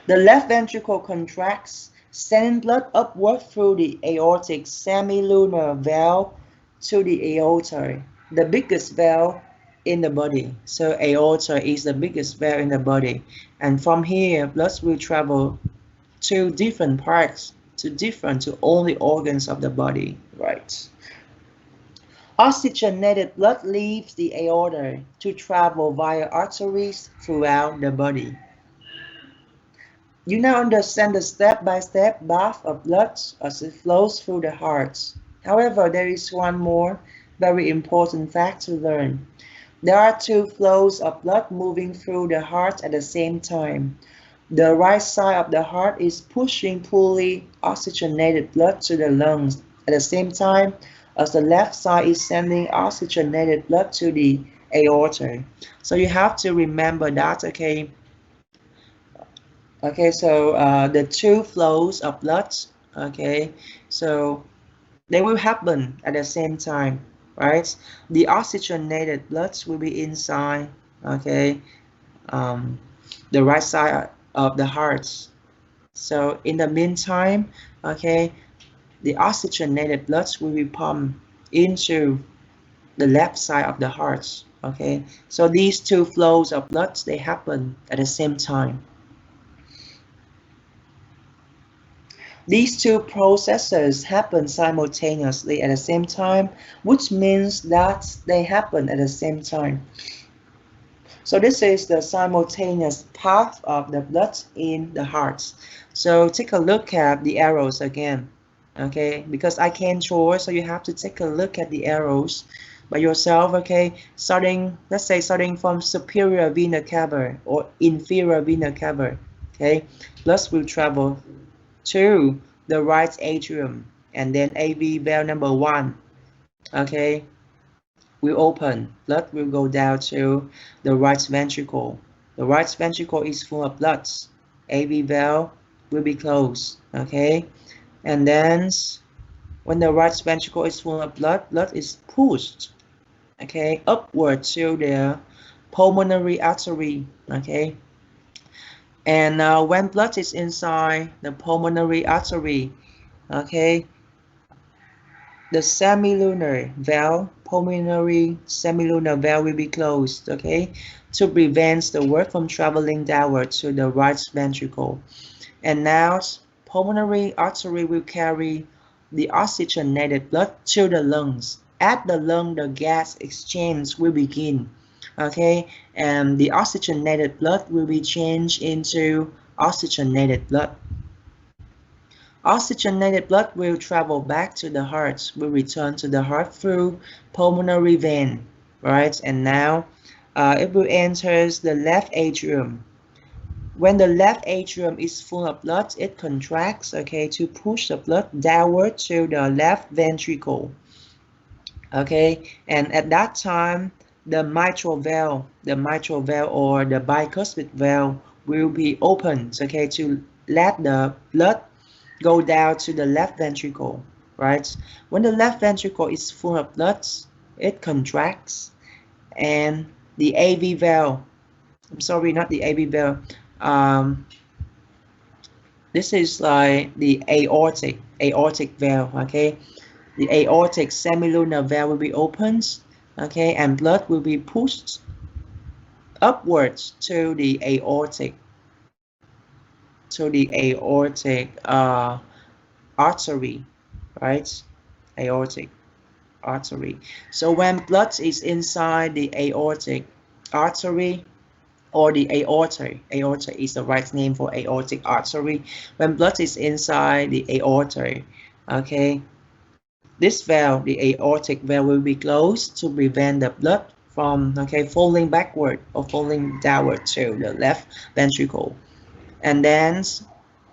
The left ventricle contracts, sending blood upward through the aortic semilunar valve to the aorta, the biggest valve in the body. So aorta is the biggest valve in the body, and from here blood will travel to different parts, to all the organs of the body, right? Oxygenated blood leaves the aorta to travel via arteries throughout the body. You now understand the step-by-step path of blood as it flows through the heart. However, there is one more very important fact to learn. There are two flows of blood moving through the heart at the same time. The right side of the heart is pushing poorly oxygenated blood to the lungs at the same time as the left side is sending oxygenated blood to the aorta. So you have to remember that, okay? Okay, so the two flows of blood, okay, So they will happen at the same time, right? The oxygenated blood will be inside, okay, the right side of the heart. So in the meantime, okay, the oxygenated blood will be pumped into the left side of the heart. Okay, so these two flows of blood, they happen at the same time. These two processes happen simultaneously at the same time, which means that they happen at the same time. So this is the simultaneous path of the blood in the heart. So take a look at the arrows again, okay? Because I can't draw, so you have to take a look at the arrows by yourself, okay? Let's say starting from superior vena cava or inferior vena cava, okay? Blood will travel to the right atrium, and then AV valve number 1, okay, will open. Blood will go down to the right ventricle. The right ventricle is full of blood. AV valve will be closed, okay, and then when the right ventricle is full of blood, blood is pushed, okay, upward to the pulmonary artery, okay. And when blood is inside the pulmonary artery, okay, the semilunar valve, pulmonary semilunar valve will be closed, okay, to prevent the work from traveling downward to the right ventricle. And now pulmonary artery will carry the oxygenated blood to the lungs. At the lung, the gas exchange will begin, okay, and the oxygenated blood will be changed into oxygenated blood. Oxygenated blood will travel back to the heart, will return to the heart through pulmonary vein, right? And now it will enter the left atrium. When the left atrium is full of blood, it contracts, okay, to push the blood downward to the left ventricle, okay? And at that time, the mitral valve or the bicuspid valve will be opened, okay, to let the blood go down to the left ventricle, right? When the left ventricle is full of blood, it contracts, and the AV valve, I'm sorry, not the AV valve, this is like the aortic valve, okay? The aortic semilunar valve will be opened, okay, and blood will be pushed upwards to the aortic artery, right? Aortic artery. So when blood is inside the aortic artery, or the aorta is the right name for aortic artery. When blood is inside the aorta, okay, this valve, the aortic valve, will be closed to prevent the blood from, okay, falling backward or falling downward to the left ventricle. And then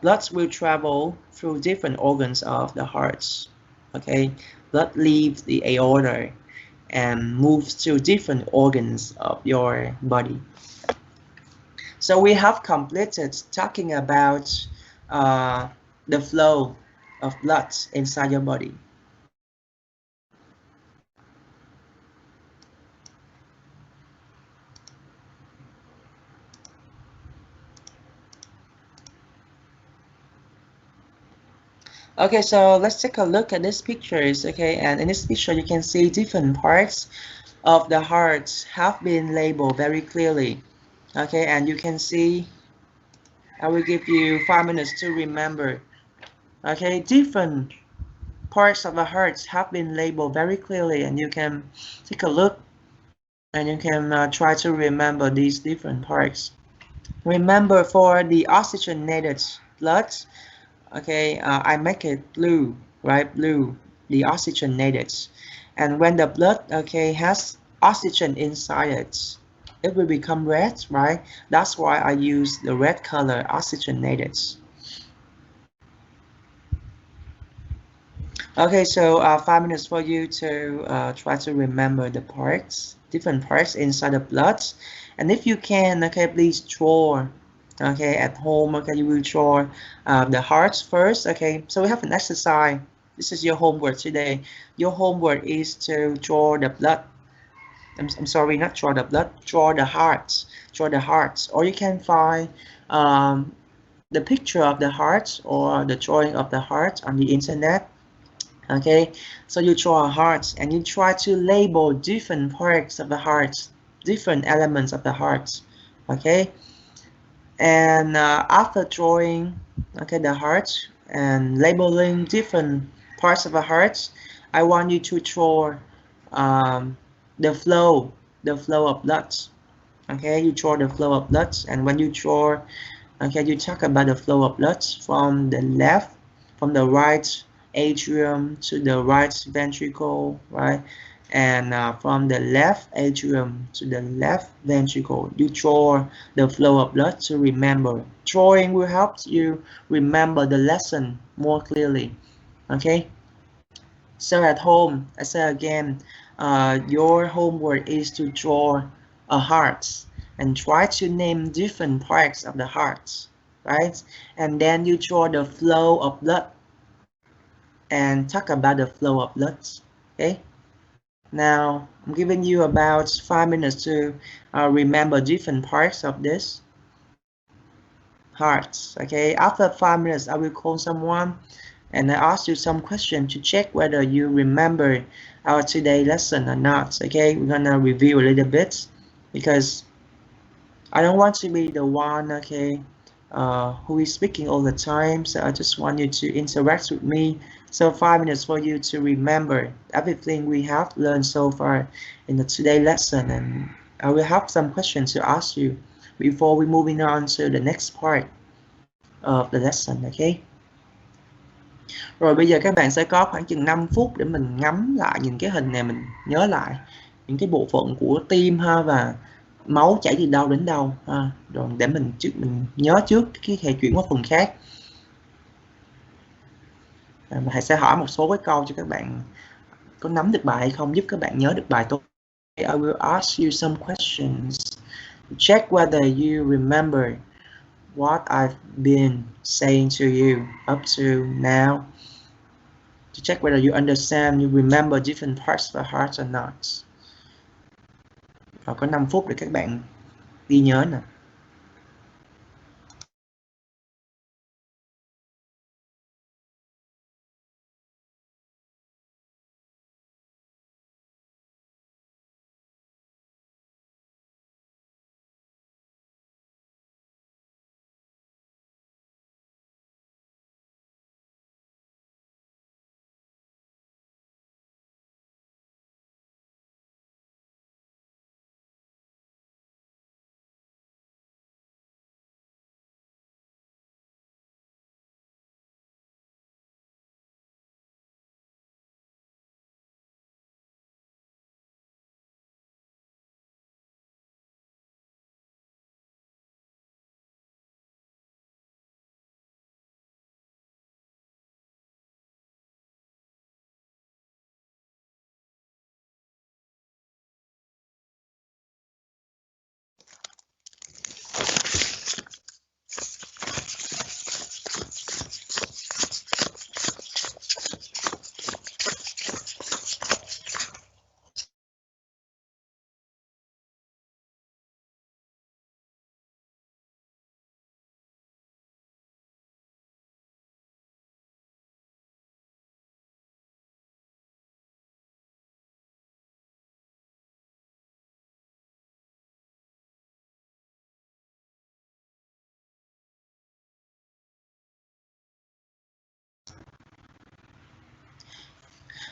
blood will travel through different organs of the heart, okay. Blood leaves the aorta and moves to different organs of your body. So we have completed talking about the flow of blood inside your body. Okay, so let's take a look at these pictures, okay, and in this picture you can see different parts of the heart have been labeled very clearly, okay, and you can see, I will give you 5 minutes to remember, okay, different parts of the heart have been labeled very clearly, and you can take a look and you can try to remember these different parts. Remember, for the oxygenated blood, okay, I make it blue, right? Blue, the oxygenated. And when the blood, okay, has oxygen inside it, it will become red, right? That's why I use the red color, oxygenated. Okay, so 5 minutes for you to try to remember the parts, different parts inside the blood. And if you can, okay, please draw, okay, at home, okay, you will draw the hearts first, okay. So we have an exercise, This is your homework today. Your homework is to draw the blood. I'm sorry, not draw the blood, draw the hearts. Draw the hearts. Or you can find the picture of the hearts or the drawing of the heart on the internet. Okay, so you draw a heart and you try to label different parts of the heart, different elements of the heart. Okay, and after drawing, okay, the heart and labeling different parts of the heart, I want you to draw um, the flow of blood. Okay, you draw the flow of blood, and when you draw, okay, you talk about the flow of blood from the left, from the right atrium to the right ventricle, right? And from the left atrium to the left ventricle, you draw the flow of blood to remember. Drawing will help you remember the lesson more clearly, okay? So at home, I say again, your homework is to draw a heart and try to name different parts of the heart, right? And then you draw the flow of blood and talk about the flow of blood, okay? Now, I'm giving you about 5 minutes to remember different parts of this heart, okay? After 5 minutes, I will call someone and I ask you some questions to check whether you remember our today lesson or not. Okay, we're gonna review a little bit because I don't want to be the one, okay, who is speaking all the time. So I just want you to interact with me. So 5 minutes for you to remember everything we have learned so far in the today lesson, and I will have some questions to ask you before we moving on to the next part of the lesson. Okay. Rồi bây giờ các bạn sẽ có khoảng chừng 5 phút để mình ngắm lại những cái hình này, mình nhớ lại những cái bộ phận của tim ha, và máu chảy từ đâu đến đâu ha, rồi để mình nhớ trước khi thầy chuyển qua phần khác. Thầy sẽ hỏi một số cái câu cho các bạn có nắm được bài hay không, giúp các bạn nhớ được bài tốt. I will ask you some questions to check whether you remember what I've been saying to you up to now, to check whether you understand, you remember different parts of the heart or not. Và có 5 phút để các bạn ghi nhớ nè.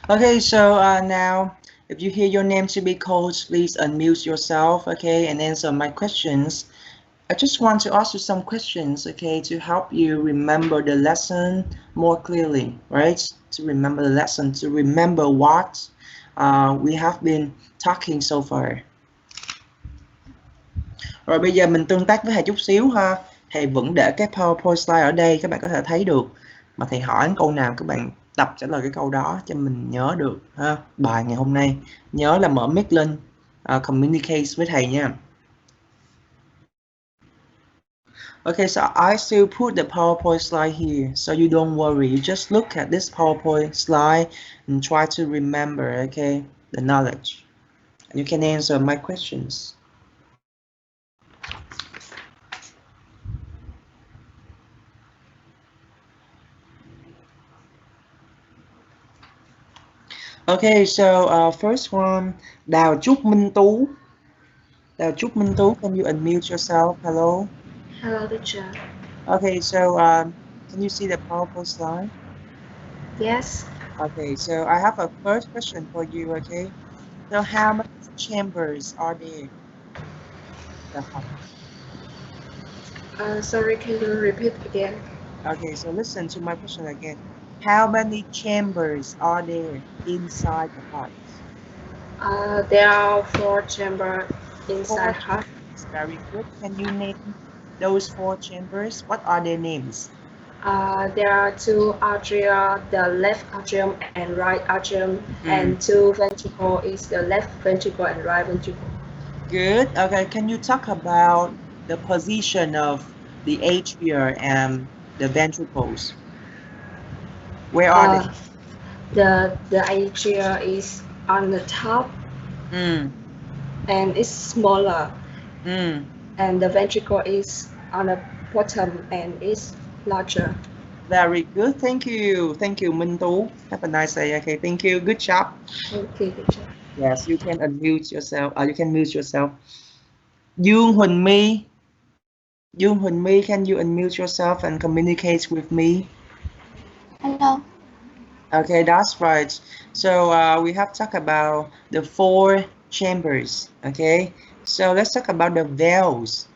Okay, so now if you hear your name to be called, please unmute yourself, okay, and answer my questions. I just want to ask you some questions, okay, to help you remember the lesson more clearly, right? To remember the lesson, to remember what we have been talking so far. Rồi bây giờ mình tương tác với thầy chút xíu ha. Thầy vẫn để cái PowerPoint slide ở đây, các bạn có thể thấy được. Mà thầy hỏi câu nào các bạn tập trả lời cái câu đó cho mình nhớ được ha. Bài ngày hôm nay nhớ là mở mic lên, communicate với thầy nha. Okay, so I still put the PowerPoint slide here, so you don't worry. You just look at this PowerPoint slide and try to remember, okay, the knowledge. And you can answer my questions. Okay, so first one, Đào Trúc Minh Tú. Đào Trúc Minh Tú, can you unmute yourself? Hello. Hello, teacher. Okay, so can you see the PowerPoint slide? Yes. Okay, so I have a first question for you, okay? So how many chambers are there? The heart. Sorry, can you repeat again? Okay, so listen to my question again. How many chambers are there inside the heart? There are four chambers Four inside heart. chambers. Very good. Can you name those four chambers? What are their names? There are two atria, the left atrium and right atrium, and two ventricle is the left ventricle and right ventricle. Good. Okay, can you talk about the position of the atria and the ventricles? Where are they? The atria is on the top Mm, and it's smaller, mm. and the ventricle is on the bottom and is larger. Very good. Thank you. Thank you, Minh Tú. Have a nice day. Okay, thank you. Good job. Okay, teacher. Yes, you can unmute yourself. You can mute yourself. Dương Huỳnh My. Dương Huỳnh My, can you unmute yourself and communicate with me? Hello. Okay, that's right. So we have talked about the four chambers. Okay, so let's talk about the valves.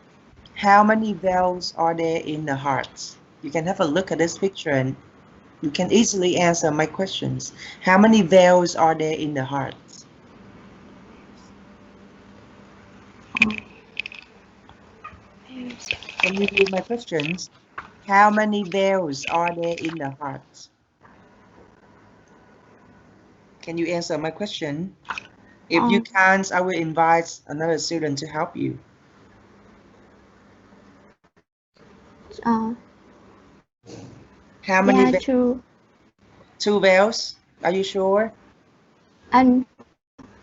How many valves are there in the heart? You can have a look at this picture and you can easily answer my questions. How many valves are there in the heart? Can you hear my questions? How many valves are there in the heart? Can you answer my question? If you can't, I will invite another student to help you. How many? Yeah, true. Two valves. Are you sure? And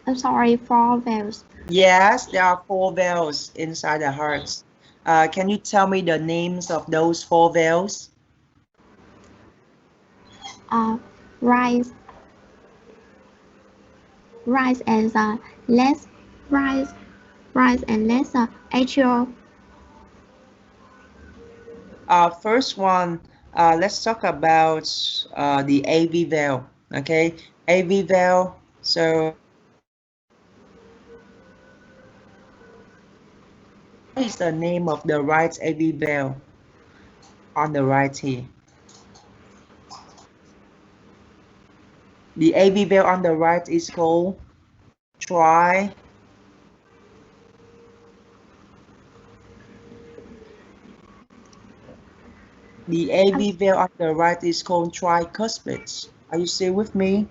I'm sorry, 4 valves. Yes, there are four valves inside the heart. Can you tell me the names of those four valves? Rise and less rise and less atrial. First one, let's talk about the AV valve. Okay, AV valve. So, what is the name of the right AV valve on the right here? The AV valve on the right is called tri. The AV valve on the right is called tricuspid. Are you still with me?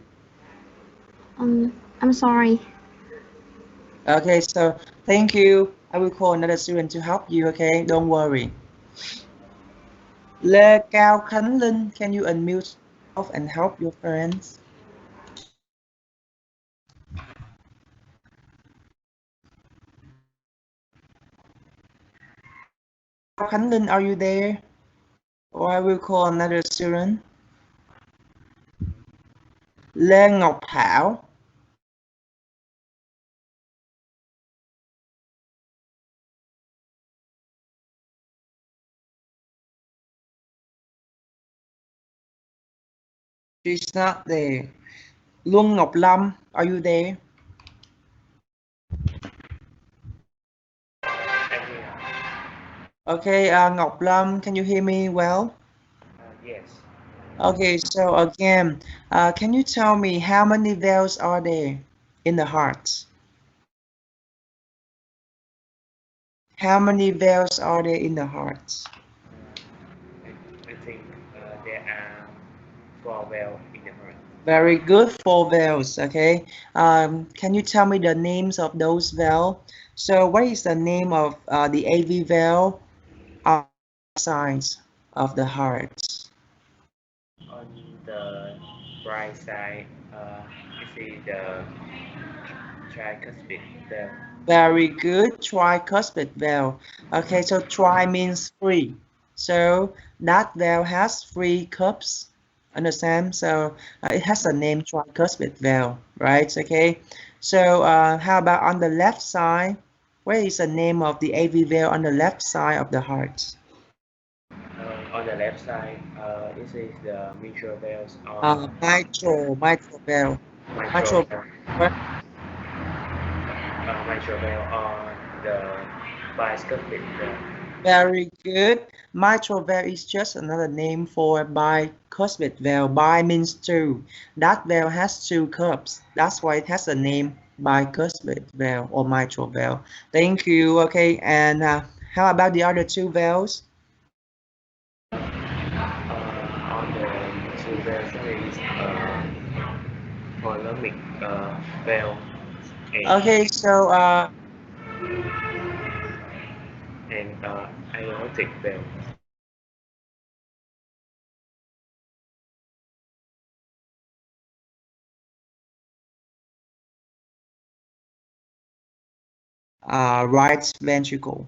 I'm sorry. Okay, so thank you. I will call another student to help you, okay? Don't worry. Lê Cao Khánh Linh, can you unmute yourself and help your friends? Khánh Linh, are you there? Or I will call another student. Lê Ngọc Thảo. She's not there. Luân Ngọc Lâm, are you there? Okay, Ngọc Lâm, can you hear me well? Yes. Okay, so again, can you tell me how many valves are there in the heart? How many valves are there in the heart? I think there are 4 valves in the heart. Very good, 4 valves, okay. Can you tell me the names of those valves? So what is the name of the AV valve sides of the heart? On the right side, you see the tricuspid valve. Very good, tricuspid valve. Okay, so tri means three. So that valve has three cups. Understand? So it has a name tricuspid valve, right? Okay. So how about on the left side? What is the name of the AV valve on the left side of the heart? On the left side, this is the mitral valves Mitral valve. mitral Mitral valve, valve. mitral valve on the bicuspid valve. Very good. Mitral valve is just another name for bicuspid valve. Bi means two. That valve has two cups. That's why it has the name bicuspid valve or mitral valve. Thank you. Okay, and how about the other two valves? On the two valves there is thalamic valve Okay, so and aortic valve. right ventricle.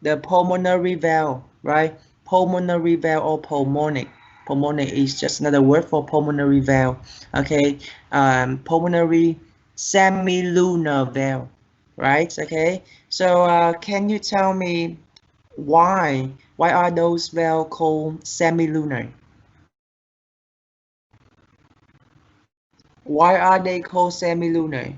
The pulmonary valve, right? Pulmonary valve or pulmonic. Pulmonic is just another word for pulmonary valve. Okay, pulmonary semilunar valve, right? Okay, so can you tell me why are those valves called semilunar? Why are they called semilunar?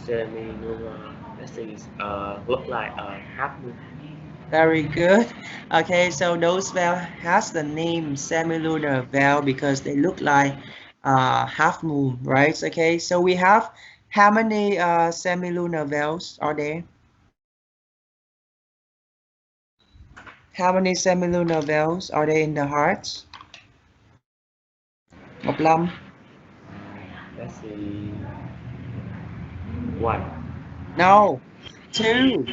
Semilunar, this is look like a half moon. Very good. Okay, so those valve has the name semilunar valve because they look like half moon, right? Okay, so we have how many semilunar valves are there? How many semilunar valves are there in the heart? Ngọc Lâm? Let's see, one. No, two.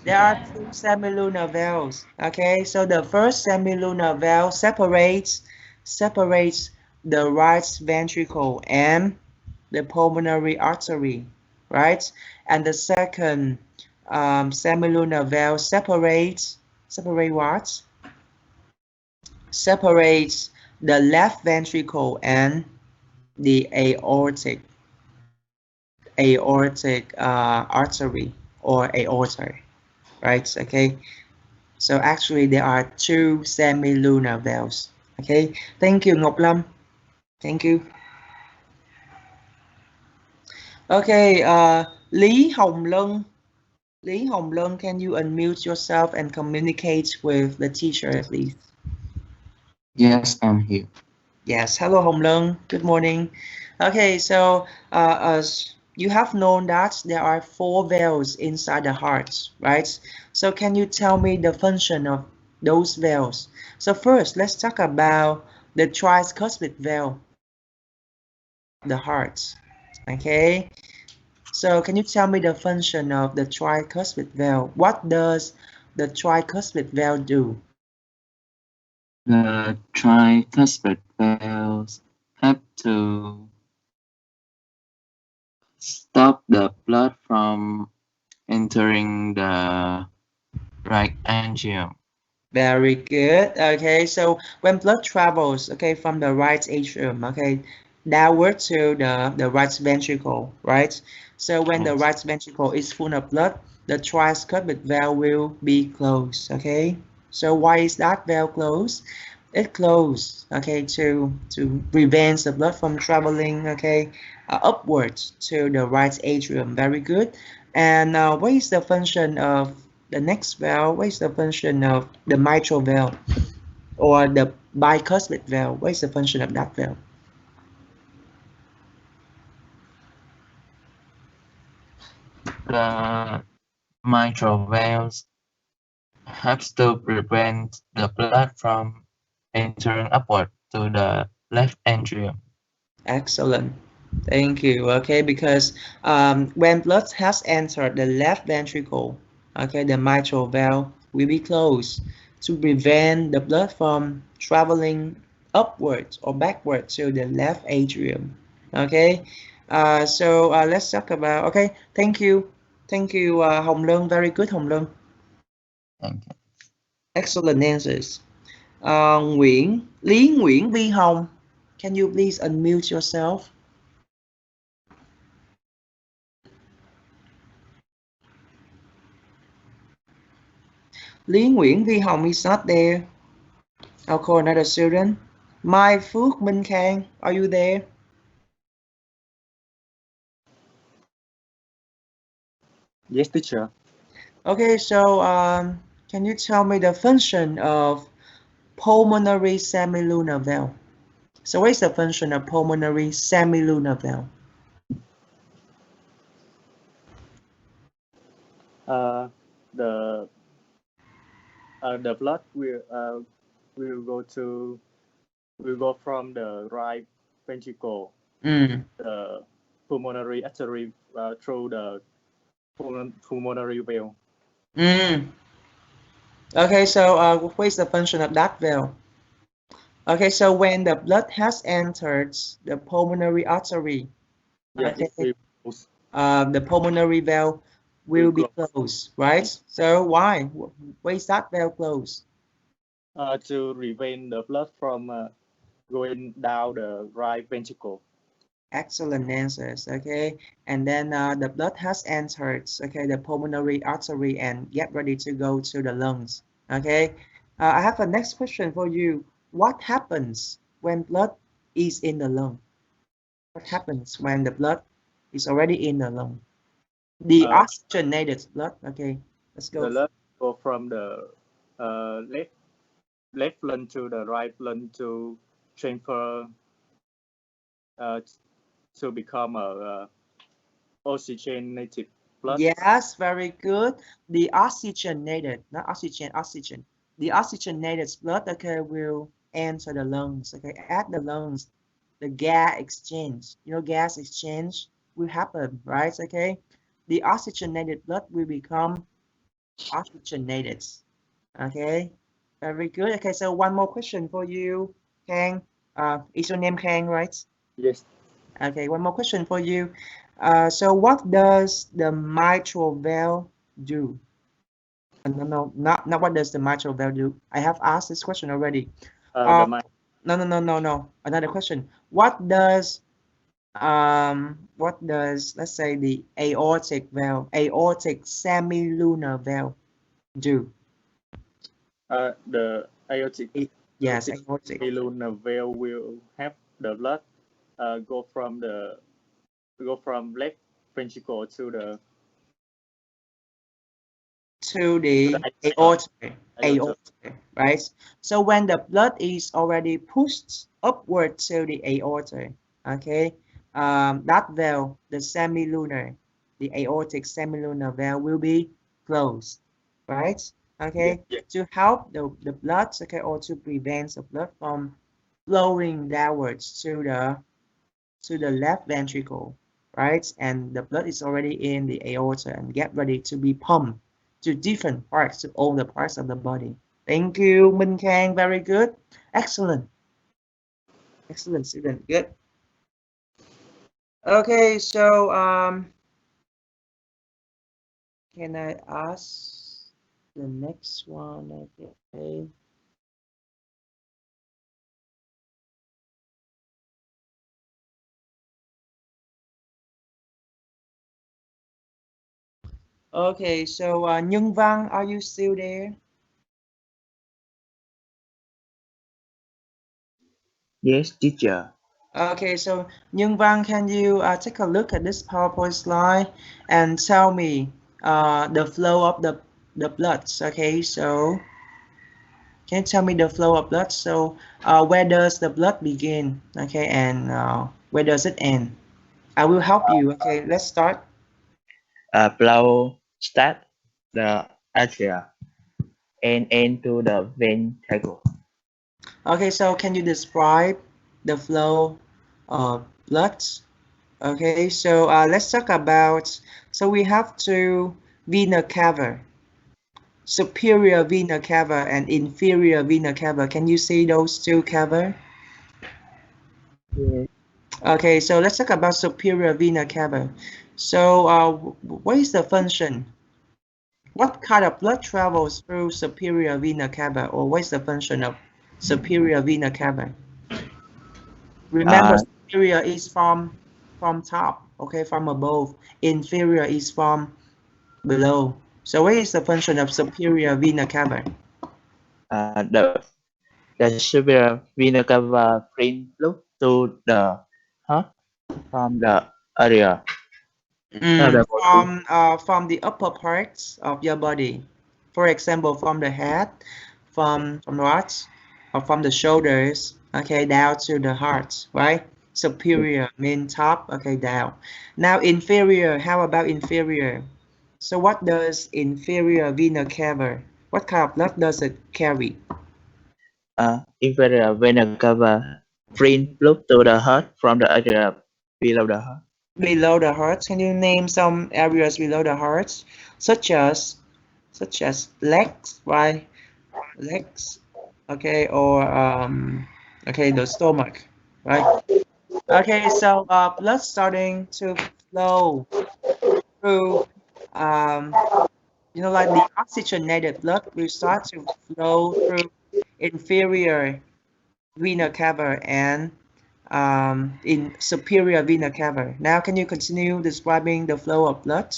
There are two semilunar valves. Okay, so the first semilunar valve separates the right ventricle and the pulmonary artery, right? And the second semilunar valve separate what? Separates the left ventricle and the aortic artery or aorta, right? Okay. So actually there are two semilunar valves. Okay. Thank you, Ngọc Lâm. Thank you. Okay. Lý Hồng Lân. Lý Hồng Lân, can you unmute yourself and communicate with the teacher, please? Yes, I'm here. Yes. Hello, Hồng Lân. Good morning. Okay. So as you have known that there are four valves inside the heart, right? So can you tell me the function of those valves? So first, let's talk about the tricuspid valve of the heart. Okay. So can you tell me the function of the tricuspid valve? What does the tricuspid valve do? The tricuspid valves have to stop the blood from entering the right atrium. Very good. Okay, so when blood travels, okay, from the right atrium, okay, downward to the right ventricle, right? So when the Yes. right ventricle is full of blood, the tricuspid valve will be closed, okay? So why is that valve closed? It closed, okay, to prevent the blood from traveling, okay, upwards to the right atrium. Very good. And what is the function of the next valve? What is the function of the mitral valve or the bicuspid valve? What is the function of that valve? The mitral valves helps to prevent the blood from entering upward to the left atrium. Excellent. Thank you. Okay, because when blood has entered the left ventricle, okay, the mitral valve will be closed to prevent the blood from traveling upwards or backwards to the left atrium. Okay, let's talk about. Okay, thank you, Hồng Lương. Very good, Hồng Lương. Thank you. Excellent answers. Lý Nguyễn Vi Hồng, can you please unmute yourself? Lý Nguyễn Vi Hồng is not there. I'll call another student. Mai Phước Minh Khang, are you there? Yes, teacher. Okay, so can you tell me the function of pulmonary semilunar valve? So what is the function of pulmonary semilunar valve? The blood will go from the right ventricle, the pulmonary artery through the pulmonary valve. Okay, so what is the function of that valve? Okay, so when the blood has entered the pulmonary artery, yeah, okay, the pulmonary valve will be closed, right? So why? Why is that valve closed? To prevent the blood from going down the right ventricle. Excellent answers. Okay, and then the blood has entered, okay, the pulmonary artery and get ready to go to the lungs. Okay, I have a next question for you. What happens when blood is in the lung? What happens when the blood is already in the lung? The oxygenated blood. Okay, let's go. The blood go from the left lung to the right lung to transfer to become a oxygenated blood. Yes, very good. The oxygenated, not oxygen, oxygen. The oxygenated blood, okay, will enter the lungs. Okay, at the lungs, the gas exchange, gas exchange will happen, right? Okay, the oxygenated blood will become oxygenated. Okay, very good. Okay, so one more question for you, Kang. Is your name Kang, right? Yes. Okay, one more question for you. So what does the mitral valve do? No, not what does the mitral valve do. I have asked this question already. No. Another question. What does let's say the aortic semilunar valve do? The aortic aortic semilunar valve will have the blood go from left ventricle to the aorta, right? So when the blood is already pushed upward to the aorta, okay, that valve, the aortic semilunar valve will be closed, right? Okay, to help the blood, okay, or to prevent the blood from flowing downwards to the left ventricle, right? And the blood is already in the aorta and get ready to be pumped to different parts, to all the parts of the body. Thank you, Minh Khang. Very good. Excellent. Excellent student. Good. Okay, so can I ask the next one? Okay. Okay, so Nhân Văn, are you still there? Yes, teacher. Okay, so Nhân Văn, can you take a look at this PowerPoint slide and tell me the flow of the blood? Okay, so can you tell me the flow of blood? So where does the blood begin? Okay, and where does it end? I will help you. Okay, let's start. Flow start the atria and end to the ventricle. Okay, so can you describe the flow of blood? Okay, so let's talk about, so we have two vena cava, superior vena cava and inferior vena cava. Can you see those two cava? Yes. Okay, so let's talk about superior vena cava. So what is the function? What kind of blood travels through superior vena cava, or what is the function of superior vena cava? Remember, Uh, superior is from top, okay, from above. Inferior is from below. So what is the function of superior vena cava? the superior vena cava bring blood to the heart from the area of the body. From the upper parts of your body. For example, from the head, from what? Or from the shoulders, okay, down to the heart, right? Superior mean top, okay, down. Now inferior, how about inferior? So what does inferior vena cava? What kind of blood does it carry? Inferior vena cava bring blood to the heart from the area below the heart. Below the heart, can you name some areas below the heart, such as legs, right? Legs, okay, or okay, the stomach, right? Okay, so blood starting to flow through, um, like the oxygenated blood will start to flow through inferior vena cava and in superior vena cava. Now, can you continue describing the flow of blood?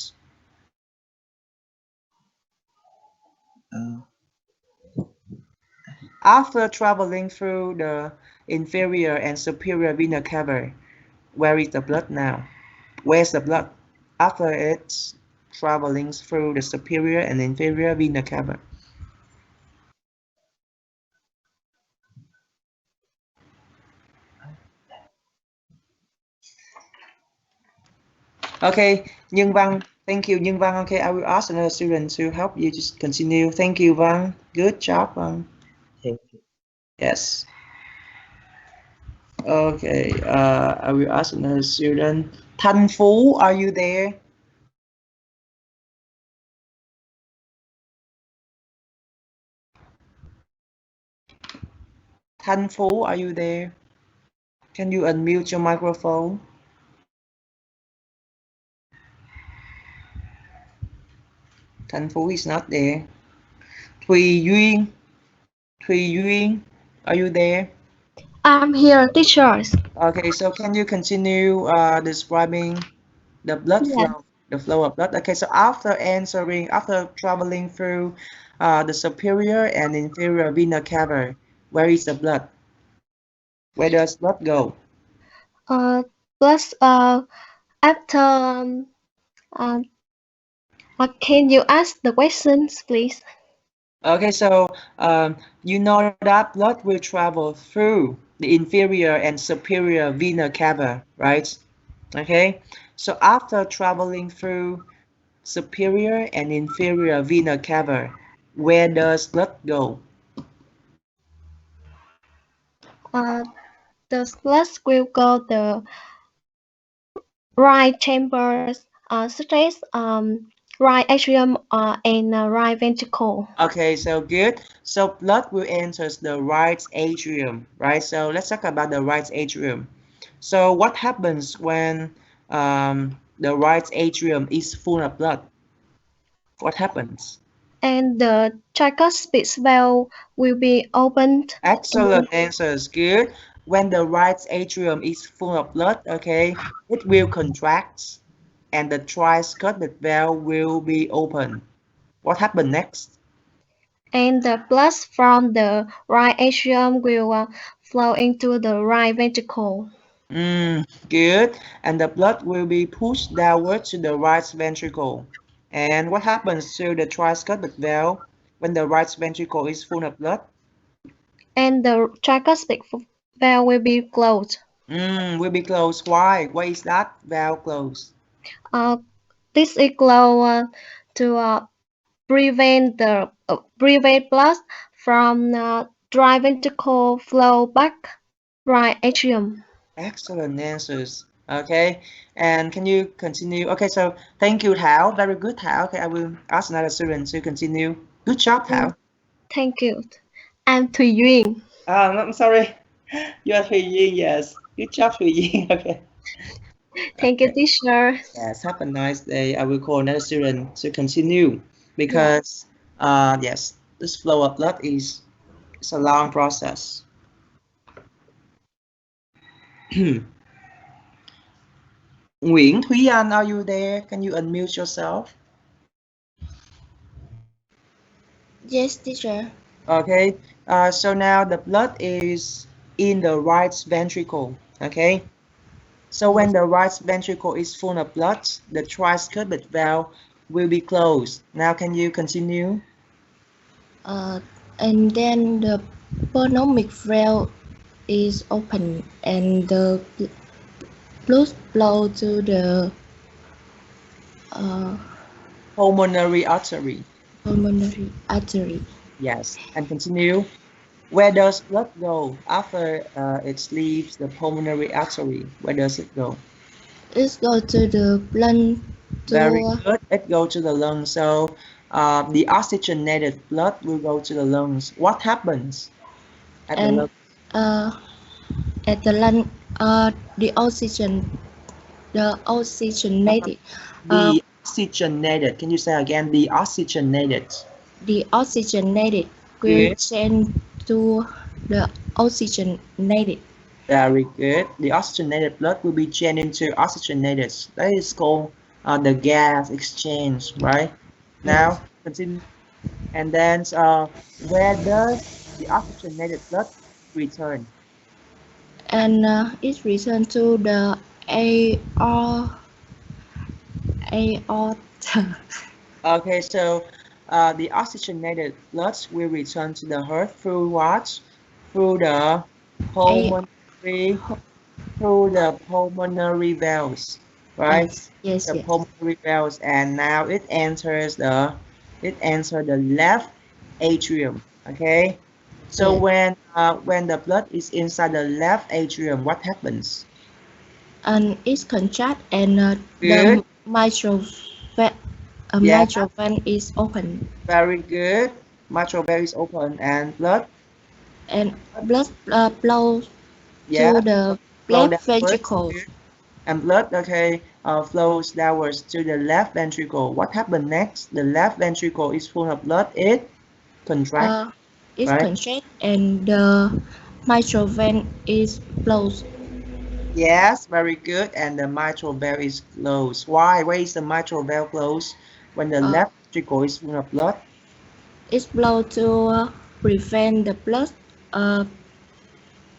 Uh, After traveling through the inferior and superior vena cava, where is the blood now? Where's the blood? After it's traveling through the superior and inferior vena cava. Okay, Nhân Văn, thank you, Nhân Văn. Okay, I will ask another student to help you just continue. Thank you, Văn. Good job, Văn. thank you. Yes. Okay, I will ask another student. Thanh Phú, are you there? Thanh Phú, are you there? Can you unmute your microphone? Thanh Phú is not there. Thùy Duyên, Thùy Duyên, are you there? I'm here, teachers. Okay, so can you continue describing the blood Yes. flow, the flow of blood? Okay, so after traveling through the superior and inferior vena cava, where is the blood? Where does blood go? Plus, after, uh, can you ask the questions, please? Okay, so you know that blood will travel through the inferior and superior vena cava, right? Okay, so after traveling through superior and inferior vena cava, where does blood go? Uh, the plus will go the right chambers, such as right atrium and right ventricle. Okay, so good. So blood will enter the right atrium, right? So let's talk about the right atrium. So what happens when the right atrium is full of blood? What happens? And the tricuspid valve will be opened. Excellent answers. Good. When the right atrium is full of blood, okay, it will contract and the tricuspid valve will be open. What happened next? And the blood from the right atrium will flow into the right ventricle. Good. And the blood will be pushed downward to the right ventricle. And what happens to the tricuspid valve when the right ventricle is full of blood? And the tricuspid valve will be closed. Will be closed. Why? Why is that valve closed? This is closed to prevent blood from right ventricle flow back right atrium. Excellent answers. Okay, and can you continue? Okay, so thank you, Thảo. Very good, Thảo. Okay, I will ask another student to continue. Good job, Thảo. Thank you. I'm Thùy Duyên. I'm sorry. You are Thùy Duyên, yes. Good job, Thùy Duyên. Okay. Thank you, teacher. Yes, have a nice day. I will call another student to continue because, yes, this flow of blood is it's a long process. Nguyễn Thúy Anh, are you there? Can you unmute yourself? Yes, teacher. Okay, so now the blood is in the right ventricle. Okay, so when the right ventricle is full of blood, the tricuspid valve will be closed. Now, can you continue? And then the pulmonic valve is open and the blood flow to the Pulmonary artery. pulmonary artery. Yes, and continue. Where does blood go after it leaves the pulmonary artery? Where does it go? It goes to the lung. Very good. It goes to the lungs. So the oxygenated blood will go to the lungs. What happens at the lungs? At the lung, the oxygenated. The oxygenated. Can you say again? The oxygenated. The oxygenated will change to the oxygenated. Very good. The oxygenated blood will be changed into oxygenated. That is called the gas exchange, right? Now, continue. And then, where does the oxygenated blood return? And it returns to the aorta. Okay, so the oxygenated blood will return to the heart through what? Through the pulmonary valves, right? Yes. The pulmonary valves, and now it enters the left atrium. Okay, so when the blood is inside the left atrium, what happens? And it's contract and the mitral vein is open. Very good. Mitral vein is open and blood. And blood flows to the left ventricle. And blood, okay, flows downwards to the left ventricle. What happened next? The left ventricle is full of blood. It contracts. It's contract and the mitral vein is closed. Yes, very good. And the mitral valve is closed. Why? Why is the mitral valve closed when the left ventricle is full of blood? It's blow to prevent the blood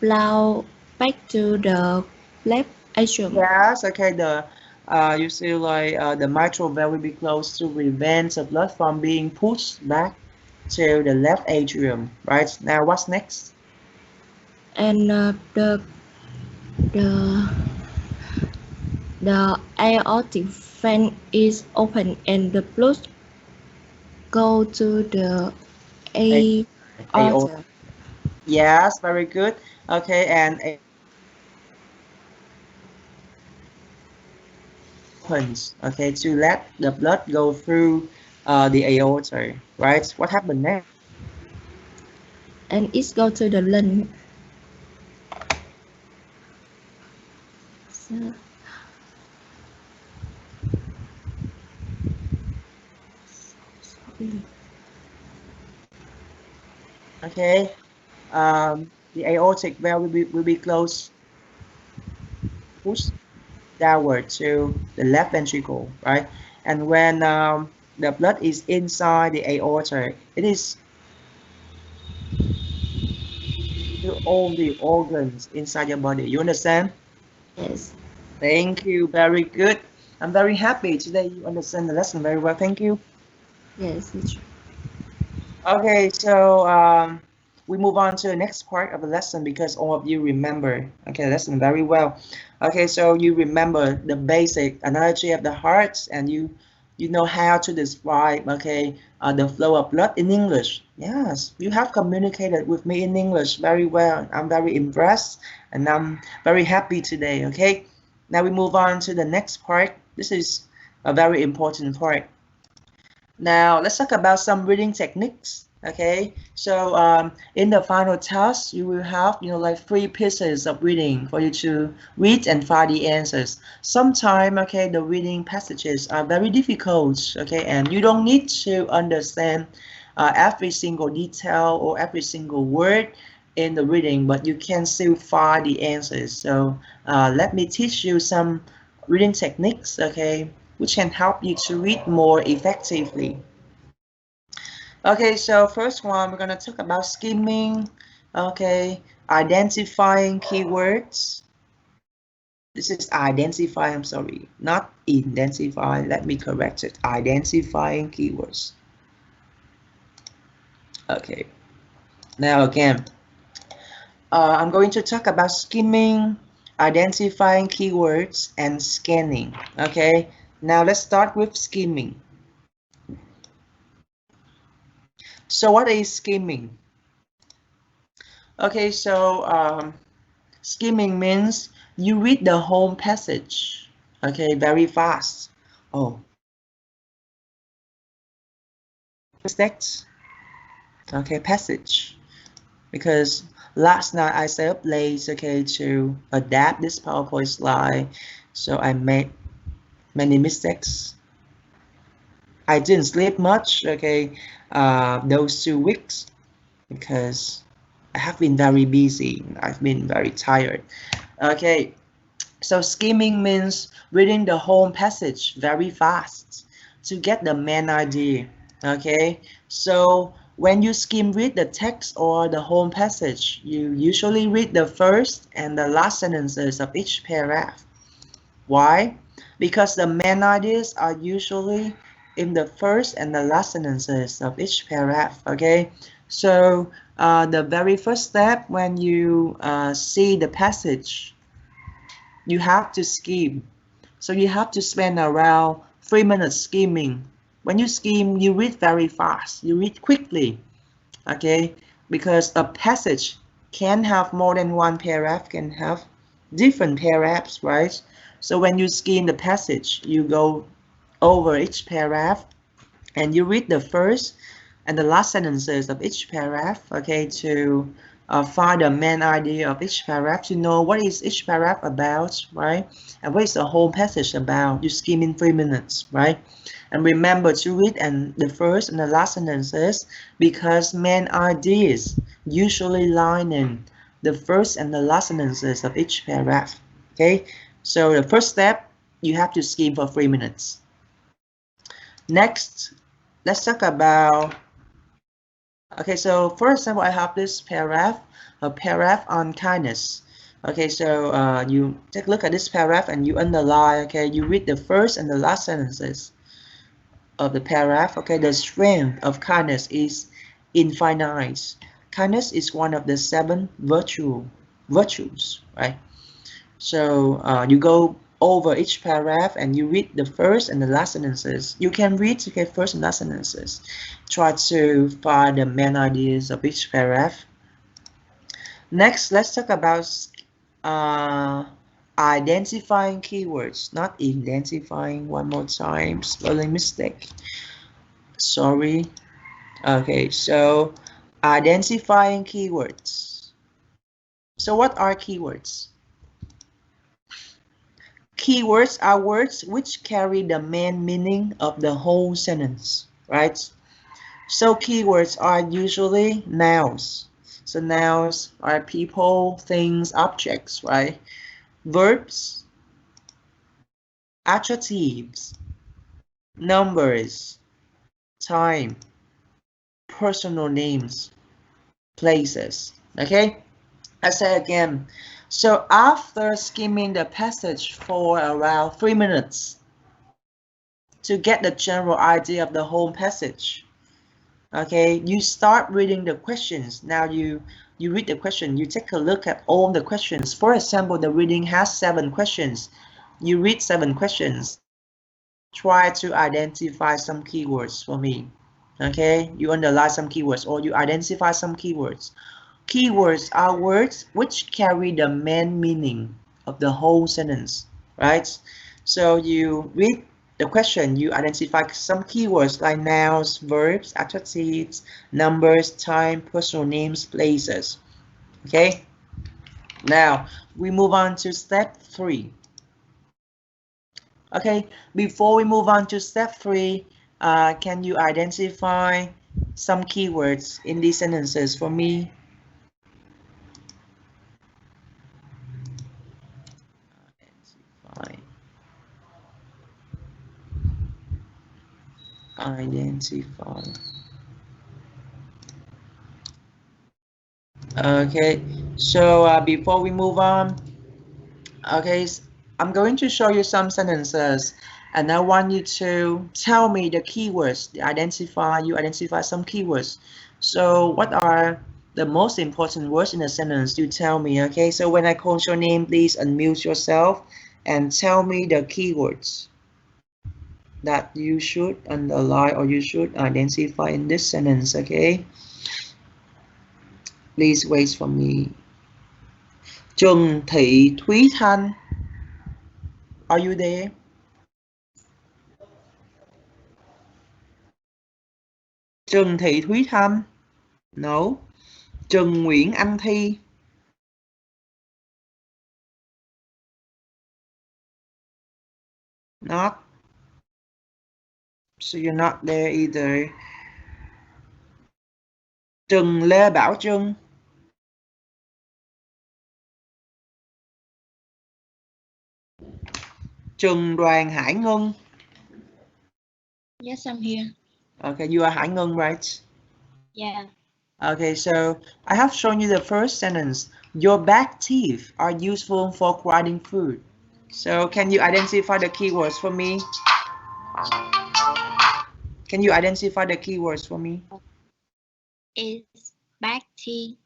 flow back to the left atrium. Yes, okay. You see, like the mitral valve will be closed to prevent the blood from being pushed back to the left atrium. Right now, what's next? And the aortic vein is open and the blood go to the aorta. Yes, very good. Okay, and opens, okay, to let the blood go through the aorta, right? What happened next? And it go to the lung. Okay, the aortic valve will be closed, pushed downward to the left ventricle, right? And when the blood is inside the aorta, it is to all the organs inside your body. You understand? Yes. Thank you. Very good. I'm very happy today you understand the lesson very well. Thank you. Yes, it's true. Okay, so we move on to the next part of the lesson because all of you remember the lesson very well. Okay, so you remember the basic analogy of the heart and you know how to describe the flow of blood in English. Yes, you have communicated with me in English very well. I'm very impressed and I'm very happy today. Okay, Now we move on to the next part. This is a very important part. Now let's talk about some reading techniques. Okay, so in the final task, you will have like 3 pieces of reading for you to read and find the answers. Sometimes, okay, the reading passages are very difficult. Okay, and you don't need to understand every single detail or every single word in the reading, but you can still find the answers. So let me teach you some reading techniques, okay, which can help you to read more effectively. Okay, so first one, we're going to talk about skimming, okay, identifying keywords. This is identify, I'm sorry, not identify, let me correct it, identifying keywords. Okay, now again, I'm going to talk about skimming, identifying keywords, and scanning. Okay, now let's start with skimming. So what is skimming? Okay, so skimming means you read the whole passage, okay, very fast. Oh, text, okay, passage. Because last night I stayed up late, okay, to adapt this PowerPoint slide, so I made many mistakes. I didn't sleep much, okay, those 2 weeks because I have been very busy. I've been very tired. Okay, so skimming means reading the whole passage very fast to get the main idea. Okay, so when you skim read the text or the whole passage, you usually read the first and the last sentences of each paragraph. Why? Because the main ideas are usually in the first and the last sentences of each paragraph. Okay, so the very first step when you see the passage, you have to skim. So you have to spend around 3 minutes skimming. When you skim, you read very fast. You read quickly. Okay, because a passage can have more than one paragraph, can have different paragraphs, right? So when you skim the passage, you go over each paragraph and you read the first and the last sentences of each paragraph, okay, to find the main idea of each paragraph, to know what is each paragraph about, right? And what is the whole passage about. You skim in 3 minutes, right? And remember to read and the first and the last sentences because main ideas usually line in the first and the last sentences of each paragraph. Okay, so the first step, you have to skim for 3 minutes. Next, let's talk about, okay, so for example, I have this paragraph, a paragraph on kindness. Okay, so you take a look at this paragraph and you underline, okay, you read the first and the last sentences of the paragraph. Okay, the strength of kindness is infinite. Kindness is one of the 7 virtues, right? So you go over each paragraph and you read the first and the last sentences. You can read, okay, first and last sentences. Try to find the main ideas of each paragraph. Next, let's talk about identifying keywords, not identifying. One more time, spelling mistake. Sorry. Okay, so identifying keywords. So what are keywords? Keywords are words which carry the main meaning of the whole sentence, right? So keywords are usually nouns. So nouns are people, things, objects, right? Verbs, adjectives, numbers, time, personal names, places. Okay, I say again. So after skimming the passage for around 3 minutes to get the general idea of the whole passage, okay, you start reading the questions. Now you read the question, you take a look at all the questions. For example, the reading has 7 questions. You read 7 questions. Try to identify some keywords for me. Okay, you underline some keywords or you identify some keywords. Keywords are words which carry the main meaning of the whole sentence, right? So you read the question, you identify some keywords like nouns, verbs, adjectives, numbers, time, personal names, places. Okay, now we move on to step 3. Okay, before we move on to step 3, can you identify some keywords in these sentences for me? Identify. Okay, so before we move on, okay, I'm going to show you some sentences, and I want you to tell me the keywords. You identify some keywords. So what are the most important words in a sentence? You tell me, okay? So when I call your name, please unmute yourself and tell me the keywords that you should underline or you should identify in this sentence, okay? Please wait for me. Trần Thị Thúy Thanh, are you there? Trần Thị Thúy Thanh, no. Trần Nguyễn Anh Thi, not. So you're not there either. Trần Lê Bảo Trân, Trần Đoàn Hải Ngân. Yes, I'm here. Okay, you are Hải Ngân, right? Yeah. Okay, so I have shown you the first sentence. Your back teeth are useful for grinding food. So can you identify the keywords for me? Can you identify the keywords for me? It's back tea.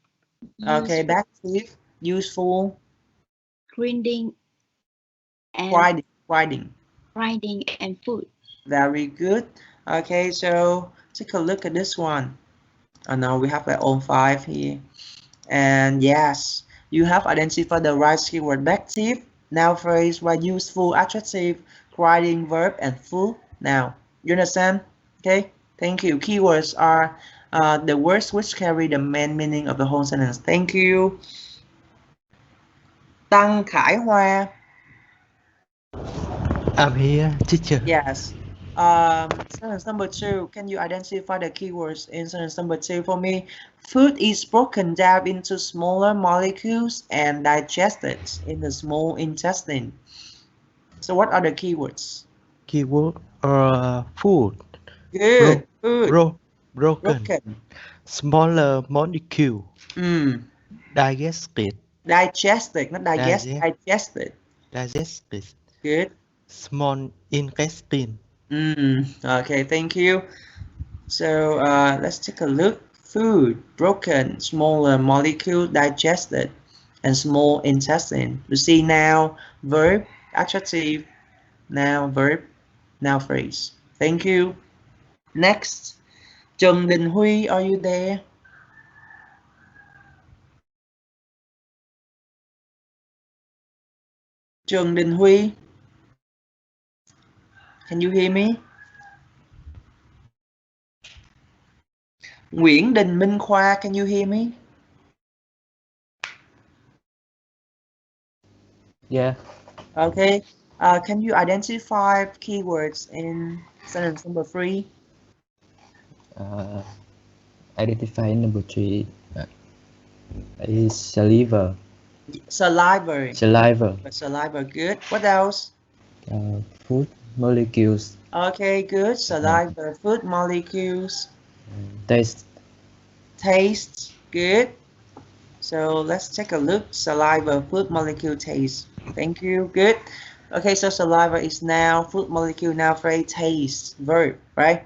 Okay, back teeth, useful. Grinding and Grinding. grinding and food. Very good. Okay, so take a look at this one. And now we have our own 5 here. And yes, you have identified the right keyword: back teeth, noun phrase, right useful, adjective, grinding verb, and full noun. You understand? Okay, thank you. Keywords are the words which carry the main meaning of the whole sentence. Thank you. Tăng Khải Hoa. I'm here, teacher. Yes. Sentence number 2. Can you identify the keywords in sentence number 2 for me? Food is broken down into smaller molecules and digested in the small intestine. So what are the keywords? Keyword food. Good. Food. Broken. Smaller molecule. Digested, not digest. Digested. Digested. Good. Small intestine. Okay, thank you. So let's take a look. Food, broken, smaller molecule, digested, and small intestine. You see now, verb, adjective, now verb, now phrase. Thank you. Next, Trần Đình Huy, are you there? Trần Đình Huy, can you hear me? Nguyễn Đình Minh Khoa, can you hear me? Yeah. Okay. Can you identify keywords in sentence number 3? Identify number 3 is saliva. Saliva. Saliva, good. What else? Food molecules. Okay, good. Saliva, food molecules. Taste, good. So let's take a look. Saliva, food molecule, taste. Thank you, good. Okay, so saliva is noun, food molecule, noun phrase, taste, verb, right?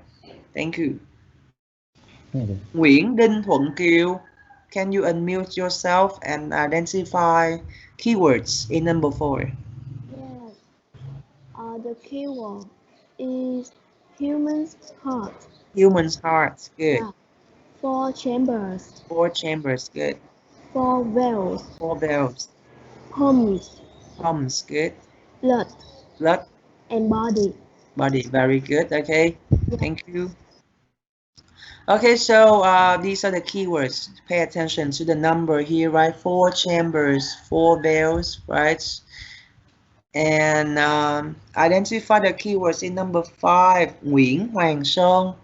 Thank you. Nguyễn Đinh Thuận Kiều, can you unmute yourself and identify keywords in number 4? Yes. The keyword is human's heart. Human's heart, good. Yeah. 4 chambers. 4 chambers, good. 4 valves. 4 valves. Pumps. Pumps, good. blood, blood, and body. body. Very good. Okay, thank you. Okay, so these are the keywords. Pay attention to the number here, right? 4 chambers, 4 bells, right? And identify the keywords in number 5. Nguyễn Hoàng Sơn.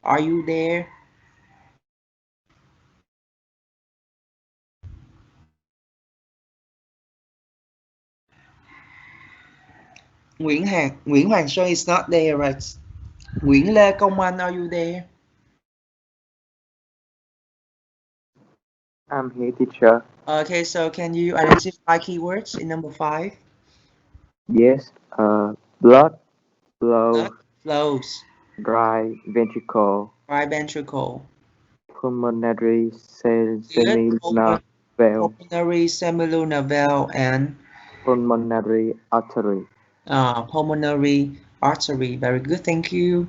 Are you there? Nguyễn Hoàng Sơn is not there, right? Nguyễn Lê Công Anh, are you there? I'm here, teacher. Okay, so can you identify keywords in number 5? Yes. Blood, flow, Blood flows. right ventricle, Right ventricle. pulmonary Good. semilunar valve, Pulmonary semilunar valve and pulmonary artery. Pulmonary artery. Very good, thank you.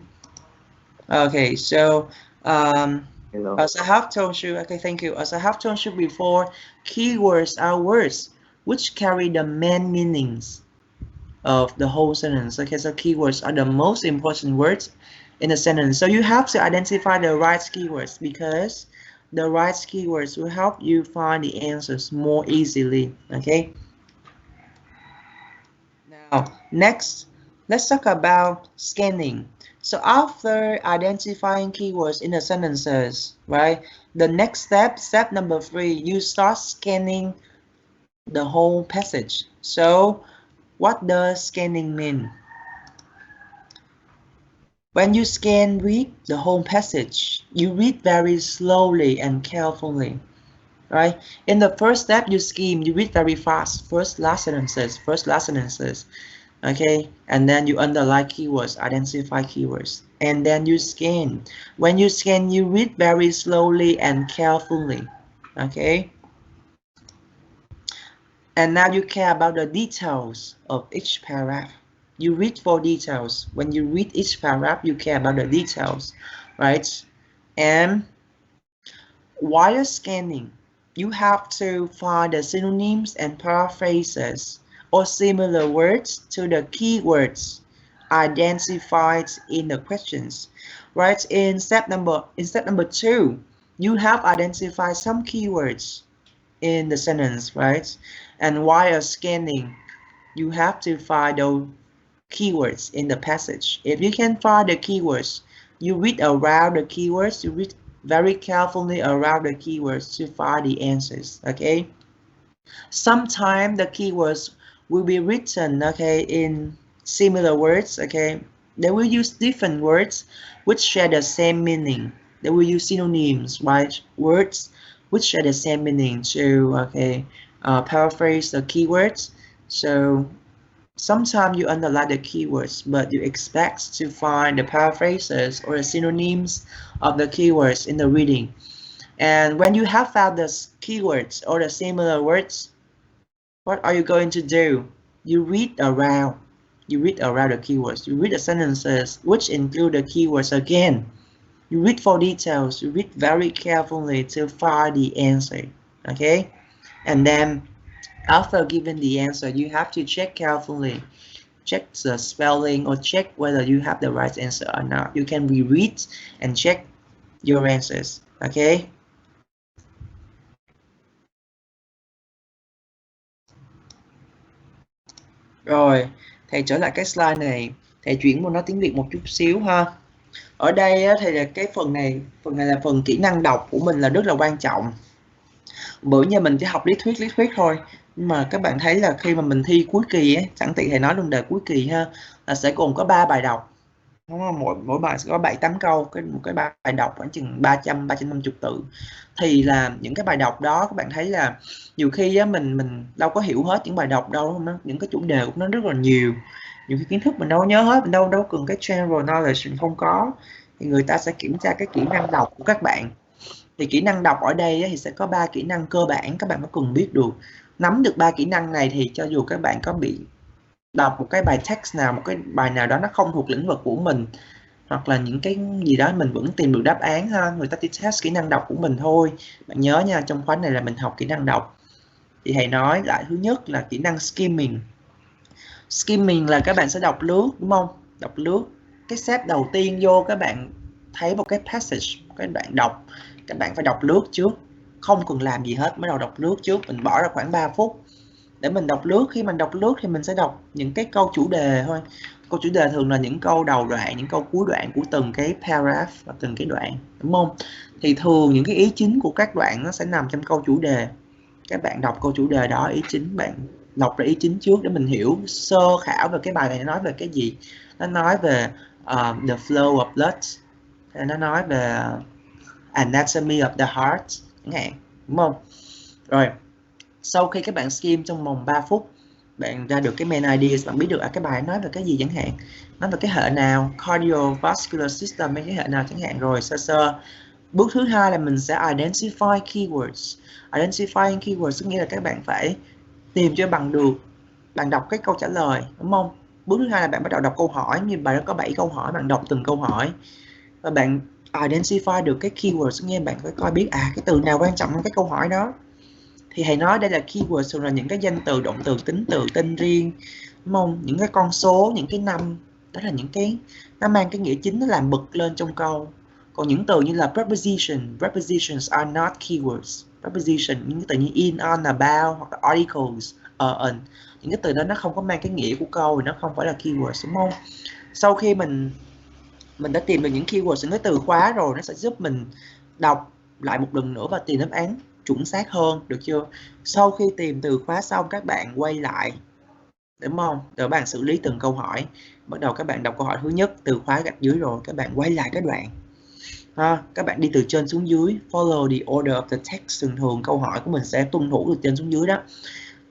Okay, so as I have told you, okay, thank you. As I have told you before, keywords are words which carry the main meanings of the whole sentence. Okay, so keywords are the most important words in a sentence. So you have to identify the right keywords because the right keywords will help you find the answers more easily. Okay. Now, next, let's talk about scanning. So after identifying keywords in the sentences, right, the next step number 3, you start scanning the whole passage. So what does scanning mean? When you read the whole passage, you read very slowly and carefully, right? In the first step, you skim, you read very fast, first, last sentences, okay? And then you underline keywords, identify keywords, and then you scan. When you scan, you read very slowly and carefully, okay? And now you care about the details of each paragraph. You read for details. When you read each paragraph, you care about the details, right? And while scanning, you have to find the synonyms and paraphrases or similar words to the keywords identified in the questions, right? In step number 2, you have identified some keywords in the sentence, right? And while scanning, you have to find those keywords in the passage. If you can find the keywords, you read around the keywords, you read very carefully around the keywords to find the answers, okay? Sometimes the keywords will be written, okay, in similar words, okay? They will use different words which share the same meaning. They will use synonyms, right? Words which share the same meaning to, okay, paraphrase the keywords. So sometimes you underline the keywords, but you expect to find the paraphrases or the synonyms of the keywords in the reading. And when you have found the keywords or the similar words, what are you going to do? You read around. You read around the keywords. You read the sentences which include the keywords again. You read for details. You read very carefully to find the answer. Okay? And then after giving the answer, you have to check carefully. Check the spelling or check whether you have the right answer or not. You can reread and check your answers. Okay? Rồi, thầy trở lại cái slide này. Thầy chuyển qua nói tiếng Việt một chút xíu ha. Ở đây á, thì là cái phần này là phần kỹ năng đọc của mình là rất là quan trọng. Bữa giờ mình chỉ học lý thuyết thôi. Nhưng mà các bạn thấy là khi mà mình thi cuối kỳ ấy, sẵn tiện thầy nói luôn đề cuối kỳ ha, là sẽ gồm có 3 bài đọc. Đúng không? Mỗi bài sẽ có 7-8 câu, một cái bài đọc khoảng chừng 350 từ. Thì là những cái bài đọc đó các bạn thấy là nhiều khi á, mình đâu có hiểu hết những bài đọc đâu, đúng không? Những cái chủ đề của nó rất là nhiều. Nhiều khi kiến thức mình đâu nhớ hết, mình đâu cần cái general knowledge mình không có. Thì người ta sẽ kiểm tra cái kỹ năng đọc của các bạn. Thì kỹ năng đọc ở đây thì sẽ có 3 kỹ năng cơ bản các bạn có cần biết được. Nắm được 3 kỹ năng này thì cho dù các bạn có bị đọc một cái bài text nào, một cái bài nào đó nó không thuộc lĩnh vực của mình, hoặc là những cái gì đó mình vẫn tìm được đáp án ha. Người ta chỉ test kỹ năng đọc của mình thôi. Bạn nhớ nha, trong khóa này là mình học kỹ năng đọc. Thì thầy nói lại, thứ nhất là kỹ năng skimming. Skimming là các bạn sẽ đọc lướt, đúng không? Đọc lướt. Cái step đầu tiên vô các bạn thấy một cái passage, các bạn đọc, các bạn phải đọc lướt trước, không cần làm gì hết, mới đầu đọc lướt trước. Mình bỏ ra khoảng 3 phút để mình đọc lướt. Khi mình đọc lướt thì mình sẽ đọc những cái câu chủ đề thôi. Câu chủ đề thường là những câu đầu đoạn, những câu cuối đoạn của từng cái paragraph và từng cái đoạn, đúng không? Thì thường những cái ý chính của các đoạn nó sẽ nằm trong câu chủ đề. Các bạn đọc câu chủ đề đó, ý chính, bạn đọc ra ý chính trước để mình hiểu sơ khảo về cái bài này nó nói về cái gì. Nó nói về the flow of blood, hay nó nói về anatomy of the heart chẳng hạn, đúng không? Rồi sau khi các bạn skim trong vòng 3 phút, bạn ra được cái main ideas, bạn biết được cái bài nói về cái gì chẳng hạn, nói về cái hệ nào, cardiovascular system, mấy cái hệ nào chẳng hạn. Rồi sơ bước thứ hai là mình sẽ identify keywords. Identifying keywords tức nghĩa là các bạn phải tìm cho bằng được, bạn đọc cái câu trả lời, đúng không? Bước thứ hai là bạn bắt đầu đọc câu hỏi, như bài đó có 7 câu hỏi, bạn đọc từng câu hỏi và bạn identify được cái keywords, tức nghĩa bạn phải coi biết cái từ nào quan trọng trong cái câu hỏi đó. Thì thầy nói đây là keyword, thường là những cái danh từ, động từ, tính từ, tên riêng, đúng không? Những cái con số, những cái năm, đó là những cái nó mang cái nghĩa chính, nó làm bật lên trong câu. Còn những từ như là prepositions are not keywords. Preposition, những cái từ như in, on, about hoặc là articles, on, những cái từ đó nó không có mang cái nghĩa của câu, thì nó không phải là keywords, đúng không? Sau khi mình đã tìm được những keywords, những cái từ khóa rồi, nó sẽ giúp mình đọc lại một lần nữa và tìm đáp án chuẩn xác hơn, được chưa? Sau khi tìm từ khóa xong, các bạn quay lại, đúng không? Rồi bạn xử lý từng câu hỏi. Bắt đầu các bạn đọc câu hỏi thứ nhất, từ khóa gạch dưới rồi, các bạn quay lại cái đoạn. Các bạn đi từ trên xuống dưới, follow the order of the text. Thường câu hỏi của mình sẽ tuân thủ từ trên xuống dưới đó.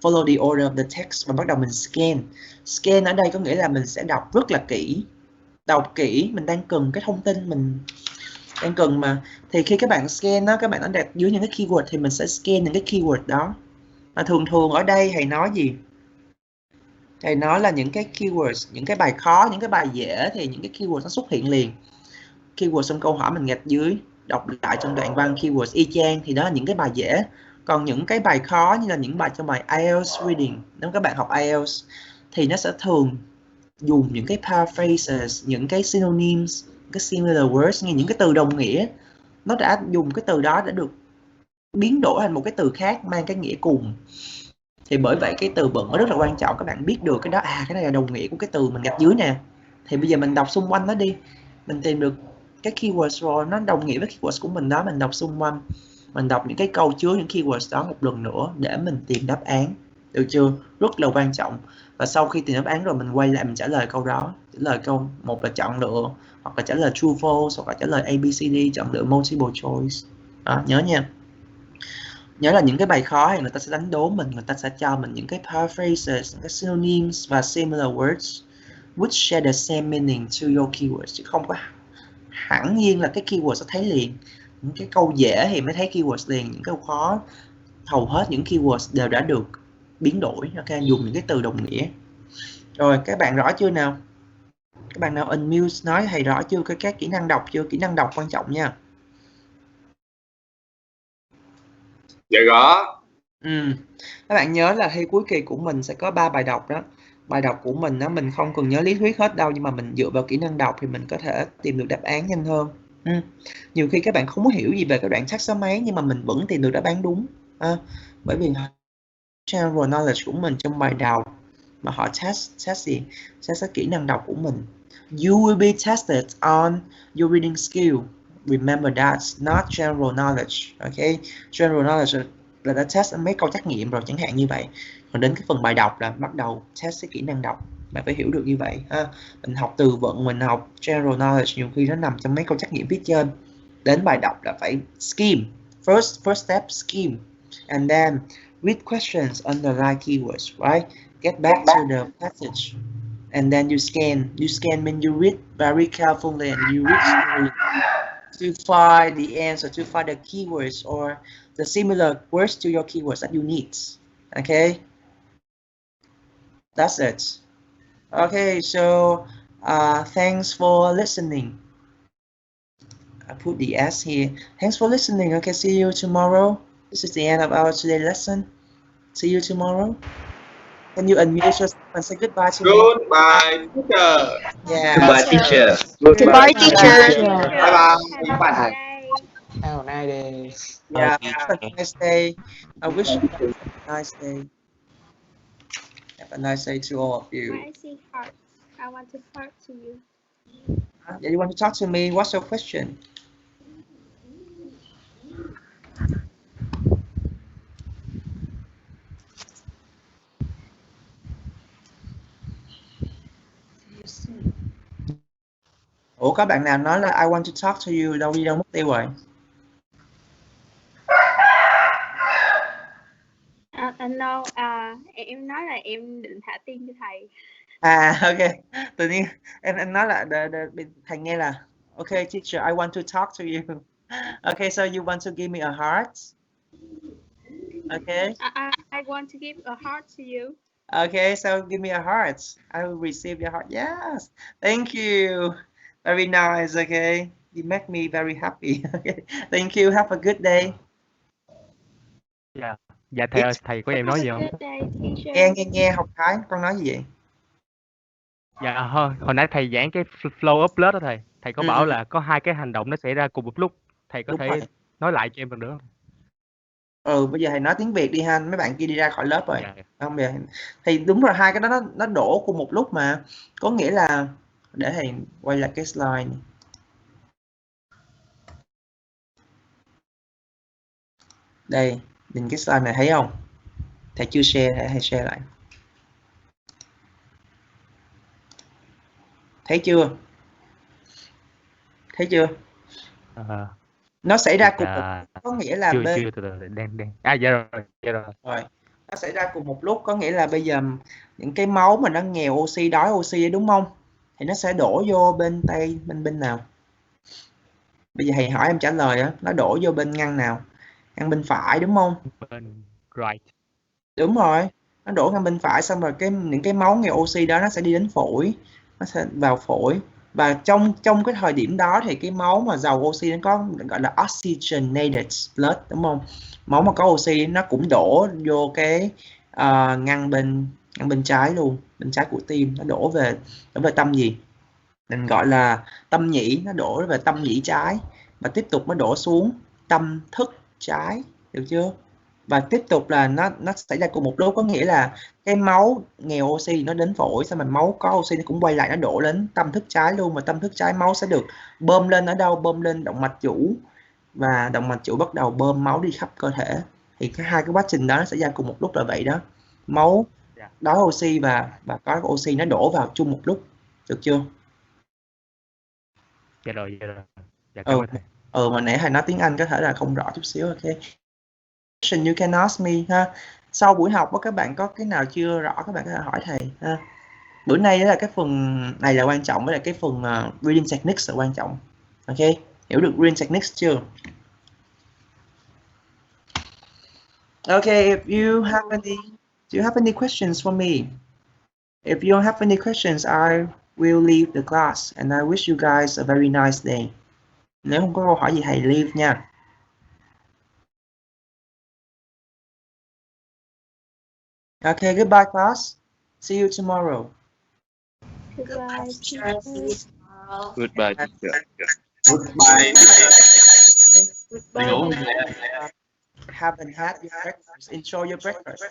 Follow the order of the text và bắt đầu mình scan. Scan ở đây có nghĩa là mình sẽ đọc rất là kỹ. Đọc kỹ, mình đang cần cái thông tin, mình đang cần mà. Thì khi các bạn scan đó, các bạn đã đặt dưới những cái keyword thì mình sẽ scan những cái keyword đó. Mà thường ở đây thầy nói gì? Thầy nói là những cái keywords, những cái bài khó, những cái bài dễ thì những cái keyword nó xuất hiện liền. Keyword trong câu hỏi mình gạch dưới, đọc lại trong đoạn văn keywords y chang thì đó là những cái bài dễ. Còn những cái bài khó như là những bài trong bài IELTS reading, nếu các bạn học IELTS thì nó sẽ thường dùng những cái paraphrases, những cái synonyms, cái similar words, những cái từ đồng nghĩa. Nó đã dùng cái từ đó đã được biến đổi thành một cái từ khác mang cái nghĩa cùng. Thì bởi vậy cái từ vựng nó rất là quan trọng, các bạn biết được cái đó, cái này là đồng nghĩa của cái từ mình gạch dưới nè. Thì bây giờ mình đọc xung quanh nó đi, mình tìm được cái keywords rồi, nó đồng nghĩa với keywords của mình đó, mình đọc xung quanh, mình đọc những cái câu chứa những keywords đó một lần nữa để mình tìm đáp án, được chưa? Rất là quan trọng. Và sau khi tìm đáp án rồi mình quay lại mình trả lời câu đó, trả lời câu một là chọn lựa, hoặc là trả lời true false, hoặc là trả lời ABCD, chọn lựa multiple choice. Đó, nhớ nha. Nhớ là những cái bài khó thì người ta sẽ đánh đố mình, người ta sẽ cho mình những cái paraphrases, những cái synonyms và similar words which share the same meaning to your keywords, chứ không có hẳn nhiên là cái keyword sẽ thấy liền. Những cái câu dễ thì mới thấy keywords liền, những câu khó hầu hết những keywords đều đã được biến đổi, dùng những cái từ đồng nghĩa. Rồi các bạn rõ chưa nào? Các bạn nào unmute nói thầy rõ chưa các kỹ năng đọc chưa? Kỹ năng đọc quan trọng nha. Dạ rõ. Các bạn nhớ là thi cuối kỳ của mình sẽ có 3 bài đọc đó. Bài đọc của mình đó, mình không cần nhớ lý thuyết hết đâu, nhưng mà mình dựa vào kỹ năng đọc thì mình có thể tìm được đáp án nhanh hơn. Nhiều khi các bạn không có hiểu gì về cái đoạn text số mấy nhưng mà mình vẫn tìm được đáp án đúng. Bởi vì general knowledge của mình trong bài đọc mà họ test gì? Test cái kỹ năng đọc của mình. You will be tested on your reading skill. Remember that, not general knowledge. Okay, general knowledge là đã test mấy câu trắc nghiệm rồi chẳng hạn như vậy. Còn đến cái phần bài đọc là bắt đầu test cái kỹ năng đọc. Bạn phải hiểu được như vậy. Mình học từ vựng, mình học general knowledge nhiều khi nó nằm trong mấy câu trắc nghiệm phía trên. Đến bài đọc là phải skim. First step, skim. And then read questions, underline keywords, right? Get back to the passage. And then you scan. You scan means you read very carefully and you read slowly to find the answer, to find the keywords or the similar words to your keywords that you need. Okay? That's it. Okay, so thanks for listening. I put the S here. Thanks for listening. Okay, see you tomorrow. This is the end of our today's lesson. See you tomorrow. Can you unmute yourself and say goodbye to me? Goodbye, teacher. Yeah. Goodbye, teacher. Goodbye, teacher. Bye bye. Bye. Have a nice day. Yeah. Bye, Have a nice day. I wish you guys have a nice day. Have a nice day to all of you. I see hearts. I want to talk to you. Yeah, you want to talk to me? What's your question? Ủa các bạn nào nói là I want to talk to you đâu, đi đâu mất tiêu rồi? Anh no, em nói là em định thả tim cho thầy. Ok. Tự nhiên em nói là thầy nghe là okay teacher, I want to talk to you. Okay, so you want to give me a heart? Okay. I want to give a heart to you. Okay, so give me a heart. I will receive your heart. Yes. Thank you. Very nice. Okay. You make me very happy. Okay. Thank you. Have a good day. Dạ, dạ thầy ơi, thầy có em nói gì không? Nghe học Thái, con nói gì vậy? Dạ hồi nãy thầy giảng cái flow of blood đó thầy. Thầy có bảo là có hai cái hành động nó xảy ra cùng một lúc. Thầy có thể nói lại cho em lần nữa không? Bây giờ thầy nói tiếng Việt đi ha, mấy bạn kia đi ra khỏi lớp rồi. Không, bây giờ thì đúng rồi, hai cái đó nó đổ cùng một lúc mà. Có nghĩa là để thầy quay lại cái slide này. Đây, nhìn cái slide này thấy không? Thầy chưa share, thầy share lại. Thấy chưa? Thấy chưa? Nó xảy ra cùng một lúc, có nghĩa là chưa đen. Dạ rồi. Nó xảy ra cùng một lúc, có nghĩa là bây giờ những cái máu mà nó nghèo oxy, đói oxy đúng không? Thì nó sẽ đổ vô bên tay, bên nào? Bây giờ thầy hỏi em trả lời á, nó đổ vô bên ngăn nào? Ngăn bên phải đúng không? Bên right. Đúng rồi, nó đổ ngăn bên phải, xong rồi những cái máu nghèo oxy đó nó sẽ đi đến phổi, nó sẽ vào phổi. Và trong cái thời điểm đó thì cái máu mà giàu oxy nó có gọi là oxygenated blood đúng không? Máu mà có oxy nó cũng đổ vô cái ngăn bên trái luôn, bên trái của tim, nó đổ về tâm gì? Mình gọi là tâm nhĩ, nó đổ về tâm nhĩ trái và tiếp tục nó đổ xuống tâm thức trái, được chưa? Và tiếp tục là nó xảy ra cùng một lúc, có nghĩa là cái máu nghèo oxy nó đến phổi, xong rồi máu có oxy nó cũng quay lại, nó đổ đến tâm thức trái luôn, và tâm thức trái máu sẽ được bơm lên ở đâu? Bơm lên động mạch chủ, và động mạch chủ bắt đầu bơm máu đi khắp cơ thể. Thì hai cái quá trình đó nó xảy ra cùng một lúc là vậy đó. Máu đói oxy và có oxy nó đổ vào chung một lúc, được chưa? Dạ rồi. Dạ cảm ơn thầy. Mà nãy thầy nói tiếng Anh có thể là không rõ chút xíu. Ok. You can ask me ha. Sau buổi học các bạn có cái nào chưa rõ các bạn có thể hỏi thầy ha. Bữa nay đó là cái phần này là quan trọng, với là cái phần reading techniques là quan trọng. Ok, hiểu được reading techniques chưa? Okay, if you have any, do you have any questions for me? If you don't have any questions, I will leave the class and I wish you guys a very nice day. Nếu không có câu hỏi gì thầy leave nha. Okay, goodbye class. See you tomorrow. Goodbye. Goodbye. Goodbye. Haven't had your breakfast. Enjoy your breakfast.